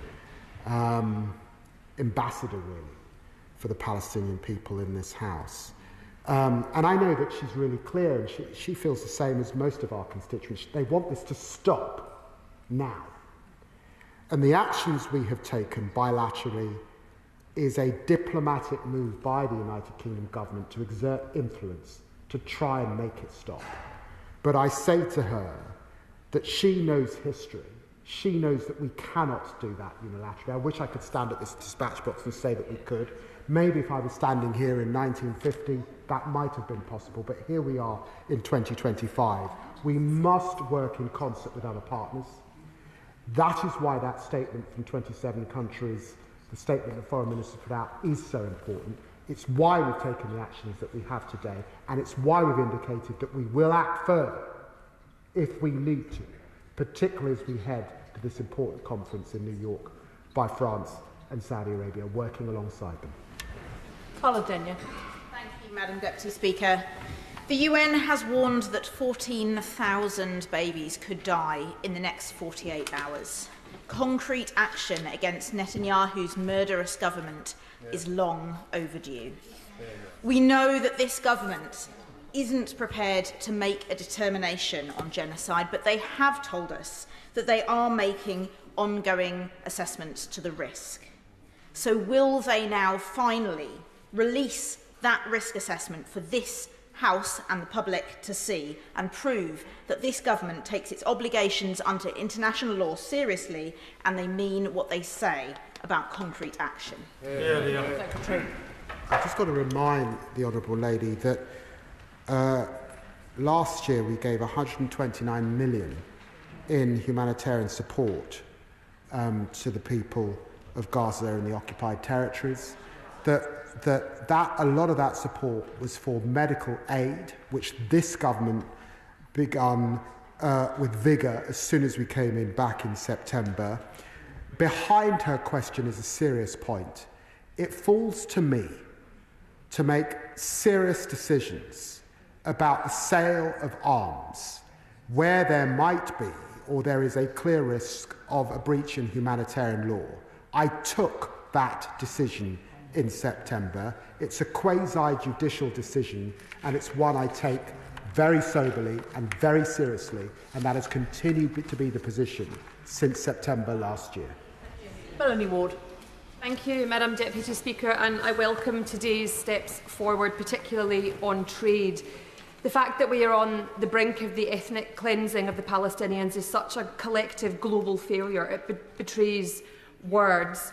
ambassador, really, for the Palestinian people in this House. And I know that she's really clear, and she feels the same as most of our constituents. They want this to stop now. And the actions we have taken bilaterally is a diplomatic move by the United Kingdom government to exert influence to try and make it stop. But I say to her that she knows history. She knows that we cannot do that unilaterally. I wish I could stand at this dispatch box and say that we could. Maybe if I was standing here in 1950, that might have been possible, but here we are in 2025. We must work in concert with other partners. That is why that statement from 27 countries, the statement the Foreign Minister put out, is so important. It's why we've taken the actions that we have today, and it's why we've indicated that we will act further if we need to, particularly as we head to this important conference in New York by France and Saudi Arabia, working alongside them. Thank you, Madam Deputy Speaker. The UN has warned that 14,000 babies could die in the next 48 hours. Concrete action against Netanyahu's murderous government is long overdue. We know that this government isn't prepared to make a determination on genocide, but they have told us that they are making ongoing assessments to the risk. So will they now finally release that risk assessment for this House and the public to see and prove that this government takes its obligations under international law seriously and they mean what they say about concrete action? I've just got to remind the Honourable Lady that last year we gave $129 million in humanitarian support to the people of Gaza in the occupied territories. That a lot of that support was for medical aid, which this government begun with vigour as soon as we came in back in September. Behind her question is a serious point. It falls to me to make serious decisions about the sale of arms where there might be or there is a clear risk of a breach in humanitarian law. I took that decision in September. It's a quasi-judicial decision, and it's one I take very soberly and very seriously, and that has continued to be the position since September last year. Melanie Ward. Thank you, Madam Deputy Speaker, and I welcome today's steps forward, particularly on trade. The fact that we are on the brink of the ethnic cleansing of the Palestinians is such a collective global failure. It betrays words.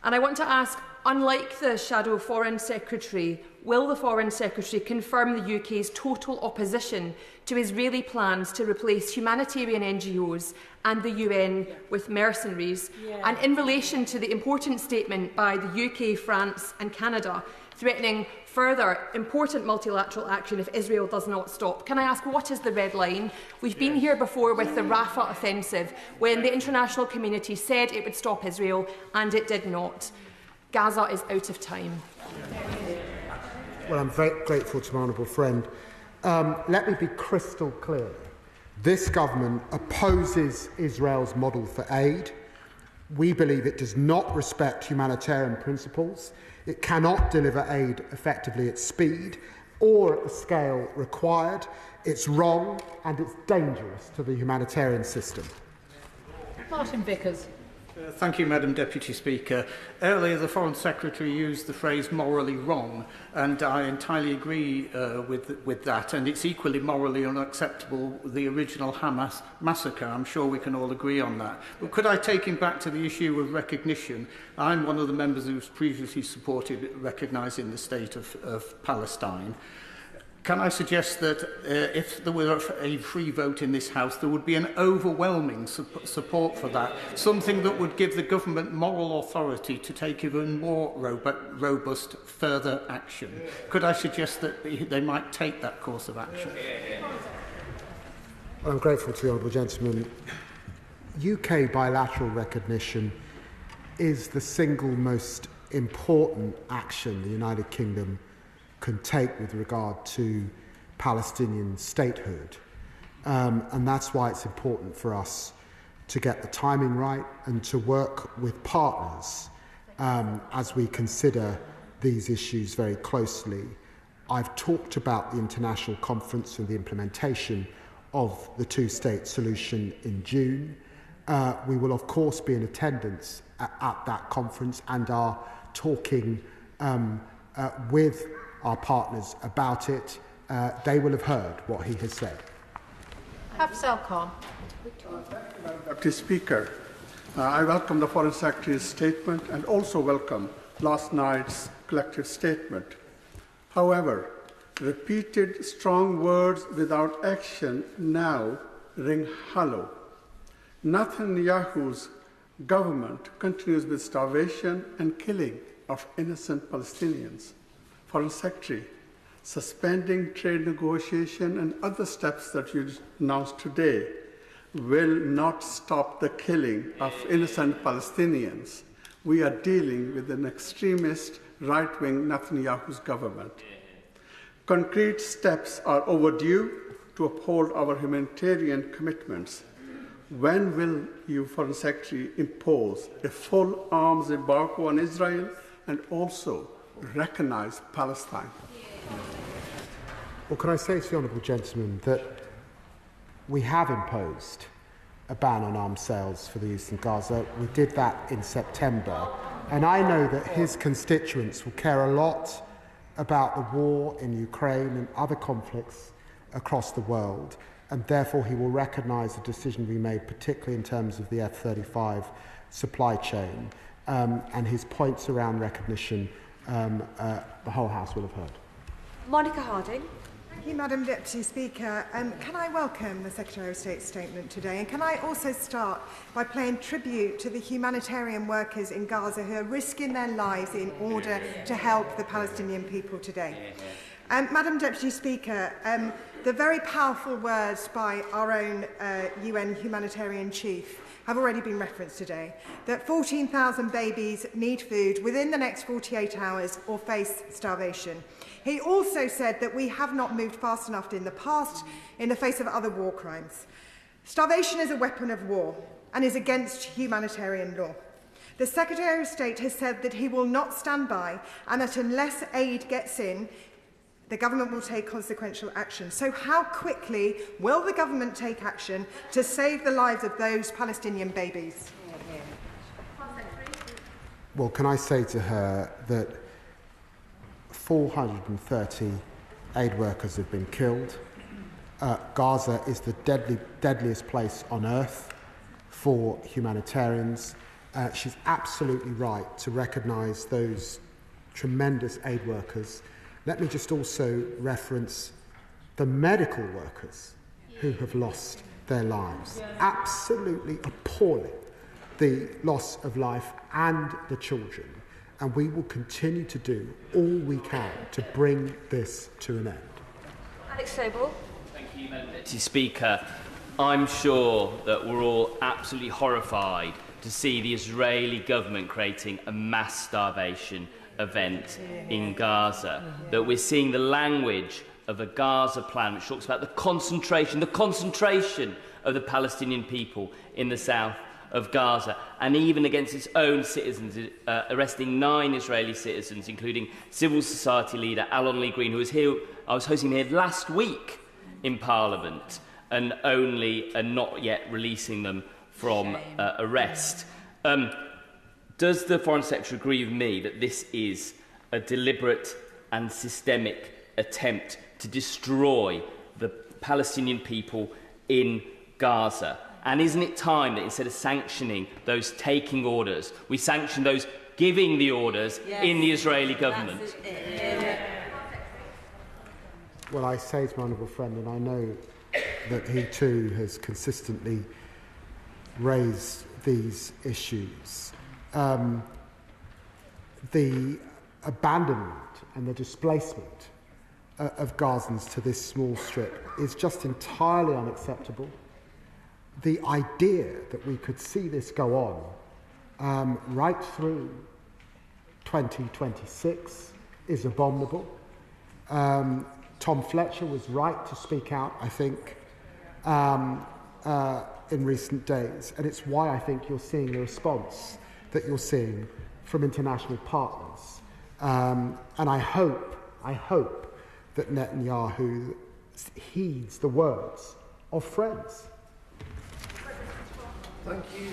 And I want to ask, unlike the Shadow Foreign Secretary, will the Foreign Secretary confirm the UK's total opposition to Israeli plans to replace humanitarian NGOs and the UN with mercenaries? And in relation to the important statement by the UK, France and Canada threatening further important multilateral action if Israel does not stop, can I ask, what is the red line? We've been here before with the Rafah offensive, when the international community said it would stop Israel and it did not. Gaza is out of time. Well, I'm very grateful to my honourable friend. Let me be crystal clear. This government opposes Israel's model for aid. We believe it does not respect humanitarian principles. It cannot deliver aid effectively at speed or at the scale required. It's wrong and it's dangerous to the humanitarian system. Martin Vickers. Thank you, Madam Deputy Speaker. Earlier, the Foreign Secretary used the phrase morally wrong, and I entirely agree with that, and it's equally morally unacceptable, the original Hamas massacre. I'm sure we can all agree on that. But could I take him back to the issue of recognition? I'm one of the members who's previously supported recognising the state of Palestine. Can I suggest that if there were a free vote in this House, there would be an overwhelming support for that, something that would give the government moral authority to take even more robust further action? Could I suggest that they might take that course of action? Well, I'm grateful to the honourable gentleman. UK bilateral recognition is the single most important action the United Kingdom can take with regard to Palestinian statehood. And that's why it's important for us to get the timing right and to work with partners as we consider these issues very closely. I've talked about the international conference and the implementation of the two-state solution in June. We will, of course, be in attendance at that conference and are talking with our partners about it. They will have heard what he has said. Hafsal Khan. Deputy Speaker, I welcome the Foreign Secretary's statement and also welcome last night's collective statement. However, repeated strong words without action now ring hollow. Netanyahu's government continues with starvation and killing of innocent Palestinians. Foreign Secretary, suspending trade negotiation and other steps that you announced today will not stop the killing of innocent Palestinians. We are dealing with an extremist right-wing Netanyahu's government. Concrete steps are overdue to uphold our humanitarian commitments. When will you, Foreign Secretary, impose a full arms embargo on Israel and also recognize Palestine? Well, can I say to the honourable gentleman that we have imposed a ban on arms sales for the eastern Gaza. We did that in September. And I know that his constituents will care a lot about the war in Ukraine and other conflicts across the world. And therefore, he will recognise the decision we made, particularly in terms of the F-35 supply chain. And his points around recognition, the whole House will have heard. Monica Harding. Thank you, Madam Deputy Speaker. Can I welcome the Secretary of State's statement today? And can I also start by paying tribute to the humanitarian workers in Gaza who are risking their lives in order to help the Palestinian people today? Madam Deputy Speaker, the very powerful words by our own UN humanitarian chief have already been referenced today, that 14,000 babies need food within the next 48 hours or face starvation. He also said that we have not moved fast enough in the past in the face of other war crimes. Starvation is a weapon of war and is against humanitarian law. The Secretary of State has said that he will not stand by and that unless aid gets in, the government will take consequential action. So how quickly will the government take action to save the lives of those Palestinian babies? Well, can I say to her that 430 aid workers have been killed. Gaza is the deadliest place on earth for humanitarians. She's absolutely right to recognise those tremendous aid workers. Let me just also reference the medical workers who have lost their lives. Absolutely appalling, the loss of life and the children. And we will continue to do all we can to bring this to an end. Alex Sobel. Thank you, Madam Deputy Speaker. I'm sure that we're all absolutely horrified to see the Israeli government creating a mass starvation event in Gaza, that we're seeing the language of a Gaza plan which talks about the concentration of the Palestinian people in the south of Gaza, and even against its own citizens, arresting 9 Israeli citizens, including civil society leader Alon Lee Green, who was here, I was hosting here last week in Parliament, and not yet releasing them from arrest. Does the Foreign Secretary agree with me that this is a deliberate and systemic attempt to destroy the Palestinian people in Gaza? And isn't it time that instead of sanctioning those taking orders, we sanction those giving the orders in the Israeli government? Well, I say to my honourable friend, and I know that he too has consistently raised these issues, the abandonment and the displacement of Gazans to this small strip is just entirely unacceptable. The idea that we could see this go on right through 2026 is abominable. Tom Fletcher was right to speak out, I think, in recent days, and it's why I think you're seeing the response that you're seeing from international partners. And I hope that Netanyahu heeds the words of friends. Thank you.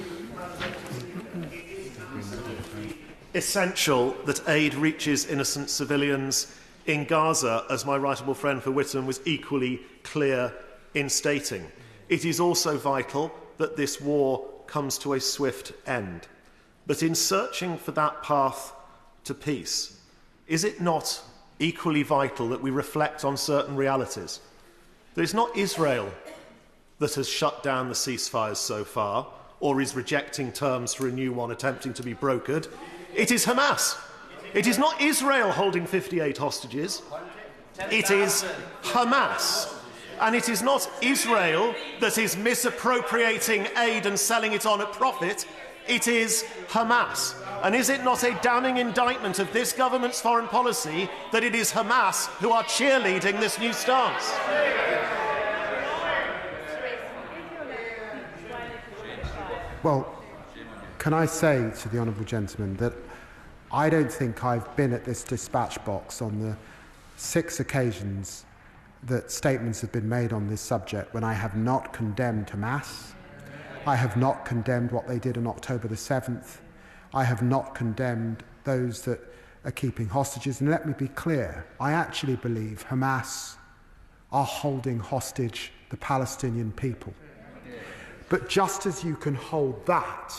Essential that aid reaches innocent civilians in Gaza, as my right honourable friend for Whittam was equally clear in stating. It is also vital that this war comes to a swift end. But in searching for that path to peace, is it not equally vital that we reflect on certain realities? That it's not Israel that has shut down the ceasefires so far, or is rejecting terms for a new one attempting to be brokered. It is Hamas. It is not Israel holding 58 hostages. It is Hamas. And it is not Israel that is misappropriating aid and selling it on at profit. It is Hamas. And is it not a damning indictment of this government's foreign policy that it is Hamas who are cheerleading this new stance? Well, can I say to the honourable gentleman that I don't think I've been at this dispatch box on the 6 occasions that statements have been made on this subject when I have not condemned Hamas. I have not condemned what they did on October the 7th. I have not condemned those that are keeping hostages. And let me be clear, I actually believe Hamas are holding hostage the Palestinian people. But just as you can hold that,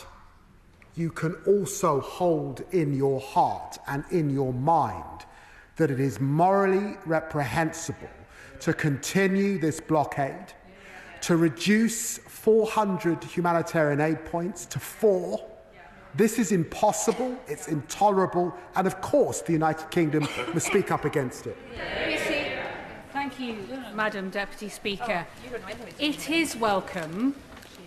you can also hold in your heart and in your mind that it is morally reprehensible to continue this blockade, to reduce 400 humanitarian aid points to 4. This is impossible, it's intolerable, and of course the United Kingdom must speak up against it. Thank you, Madam Deputy Speaker. It is welcome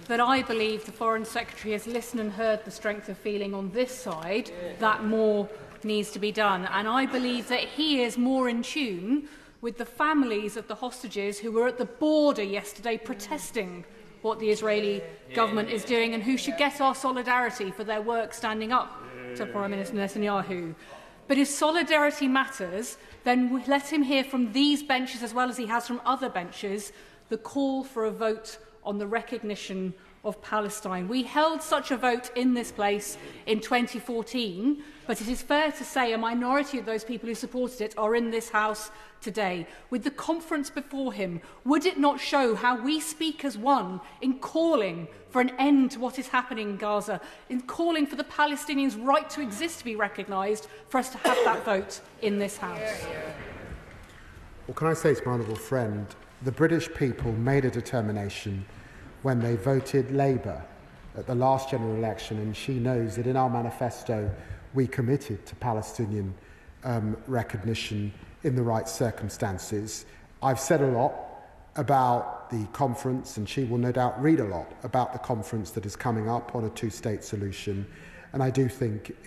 that I believe the Foreign Secretary has listened and heard the strength of feeling on this side that more needs to be done. And I believe that he is more in tune with the families of the hostages who were at the border yesterday protesting what the Israeli government is doing and who should get our solidarity for their work standing up to Prime Minister Netanyahu. But if solidarity matters, then let him hear from these benches as well as he has from other benches the call for a vote on the recognition of Palestine. We held such a vote in this place in 2014, but it is fair to say a minority of those people who supported it are in this House today. With the conference before him, would it not show how we speak as one in calling for an end to what is happening in Gaza, in calling for the Palestinians' right to exist to be recognised, for us to have that vote in this House? Well, can I say to my honourable friend, the British people made a determination when they voted Labour at the last general election, and she knows that in our manifesto we committed to Palestinian recognition in the right circumstances. I've said a lot about the conference, and she will no doubt read a lot about the conference that is coming up on a two-state solution, and I do think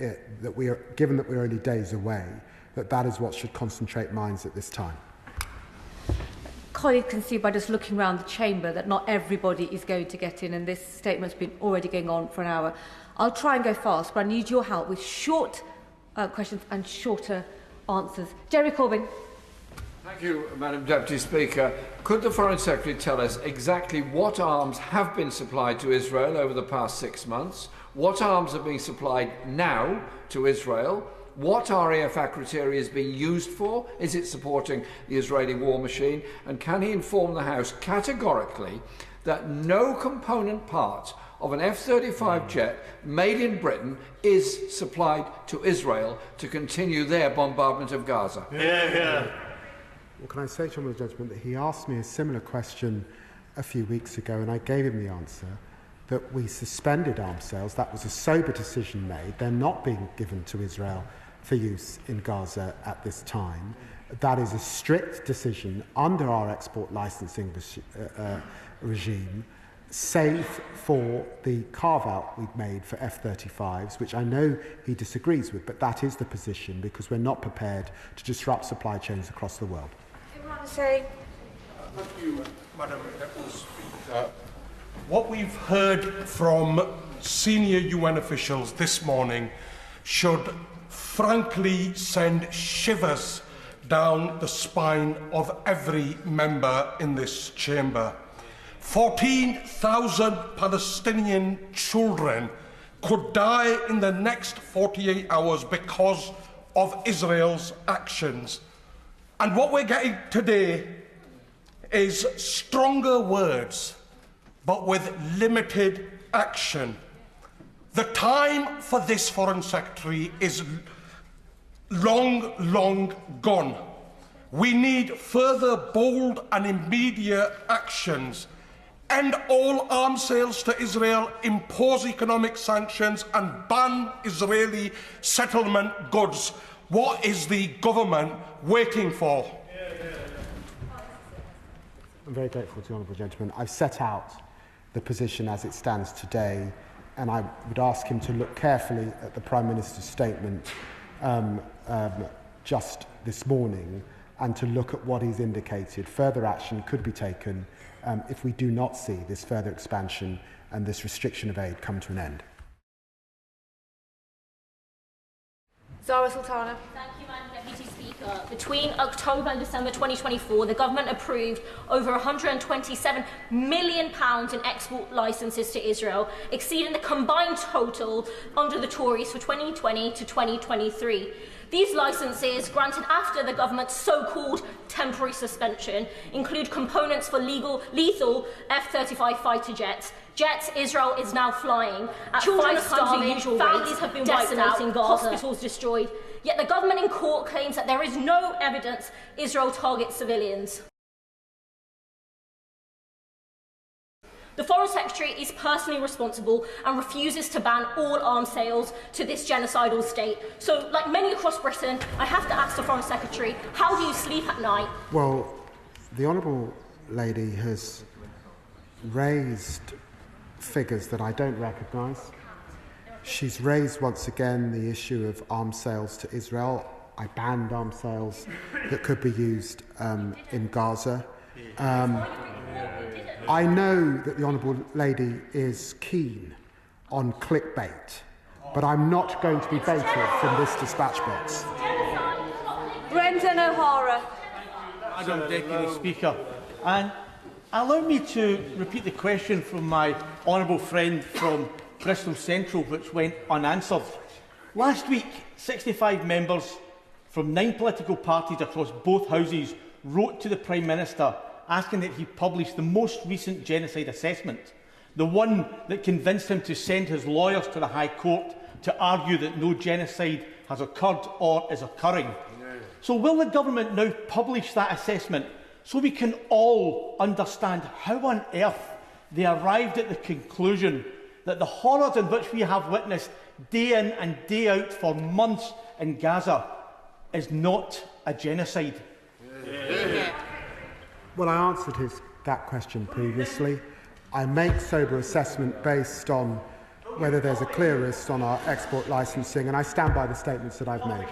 that we are, given that we're only days away, that is what should concentrate minds at this time. Colleagues can see by just looking around the chamber that not everybody is going to get in, and this statement's been already going on for an hour. I'll try and go fast, but I need your help with short questions and shorter answers. Jerry Corbyn. Thank you, Madam Deputy Speaker. Could the Foreign Secretary tell us exactly what arms have been supplied to Israel over the past 6 months? What arms are being supplied now to Israel? What RAF criteria is being used for? Is it supporting the Israeli war machine? And can he inform the House categorically that no component part of an F-35 jet made in Britain is supplied to Israel to continue their bombardment of Gaza? Well, can I say to the judgment that he asked me a similar question a few weeks ago, and I gave him the answer that we suspended arms sales. That was a sober decision made. They're not being given to Israel for use in Gaza at this time. That is a strict decision under our export licensing regime, save for the carve-out we've made for F-35s, which I know he disagrees with, but that is the position because we're not prepared to disrupt supply chains across the world. Say. Thank you, Madam Deputy Speaker. What we've heard from senior UN officials this morning should frankly send shivers down the spine of every member in this chamber. 14,000 Palestinian children could die in the next 48 hours because of Israel's actions. And what we're getting today is stronger words, but with limited action. The time for this Foreign Secretary is long gone. We need further bold and immediate actions. End all arms sales to Israel, impose economic sanctions and ban Israeli settlement goods. What is the government waiting for? I'm very grateful to the honourable gentleman. I've set out the position as it stands today, and I would ask him to look carefully at the Prime Minister's statement just this morning and to look at what he's indicated. Further action could be taken if we do not see this further expansion and this restriction of aid come to an end. Zarah Sultana. Thank you, Madam Deputy Speaker. Between October and December 2024, the government approved over £127 million in export licences to Israel, exceeding the combined total under the Tories for 2020 to 2023. These licences, granted after the government's so-called temporary suspension, include components for lethal F-35 fighter jets. Jets Israel is now flying at Children 5 times the usual rate. Families have been wiped out, in Gaza. Hospitals destroyed. Yet the government in court claims that there is no evidence Israel targets civilians. The Foreign Secretary is personally responsible and refuses to ban all arms sales to this genocidal state. So, like many across Britain, I have to ask the Foreign Secretary, how do you sleep at night? Well, the Honourable Lady has raised figures that I don't recognise. She's raised once again the issue of arms sales to Israel. I banned arms sales that could be used in Gaza. I know that the Honourable Lady is keen on clickbait, but I'm not going to be baited from this dispatch box. Brendan O'Hara. Madam Deputy Speaker, and allow me to repeat the question from my honourable friend from Bristol Central, which went unanswered. Last week, 65 members from 9 political parties across both houses wrote to the Prime Minister asking that he publish the most recent genocide assessment, the one that convinced him to send his lawyers to the High Court to argue that no genocide has occurred or is occurring. So will the government now publish that assessment so we can all understand how on earth they arrived at the conclusion that the horrors in which we have witnessed day in and day out for months in Gaza is not a genocide? Well, I answered that question previously. I make sober assessment based on whether there's a clear risk on our export licensing, and I stand by the statements that I've made.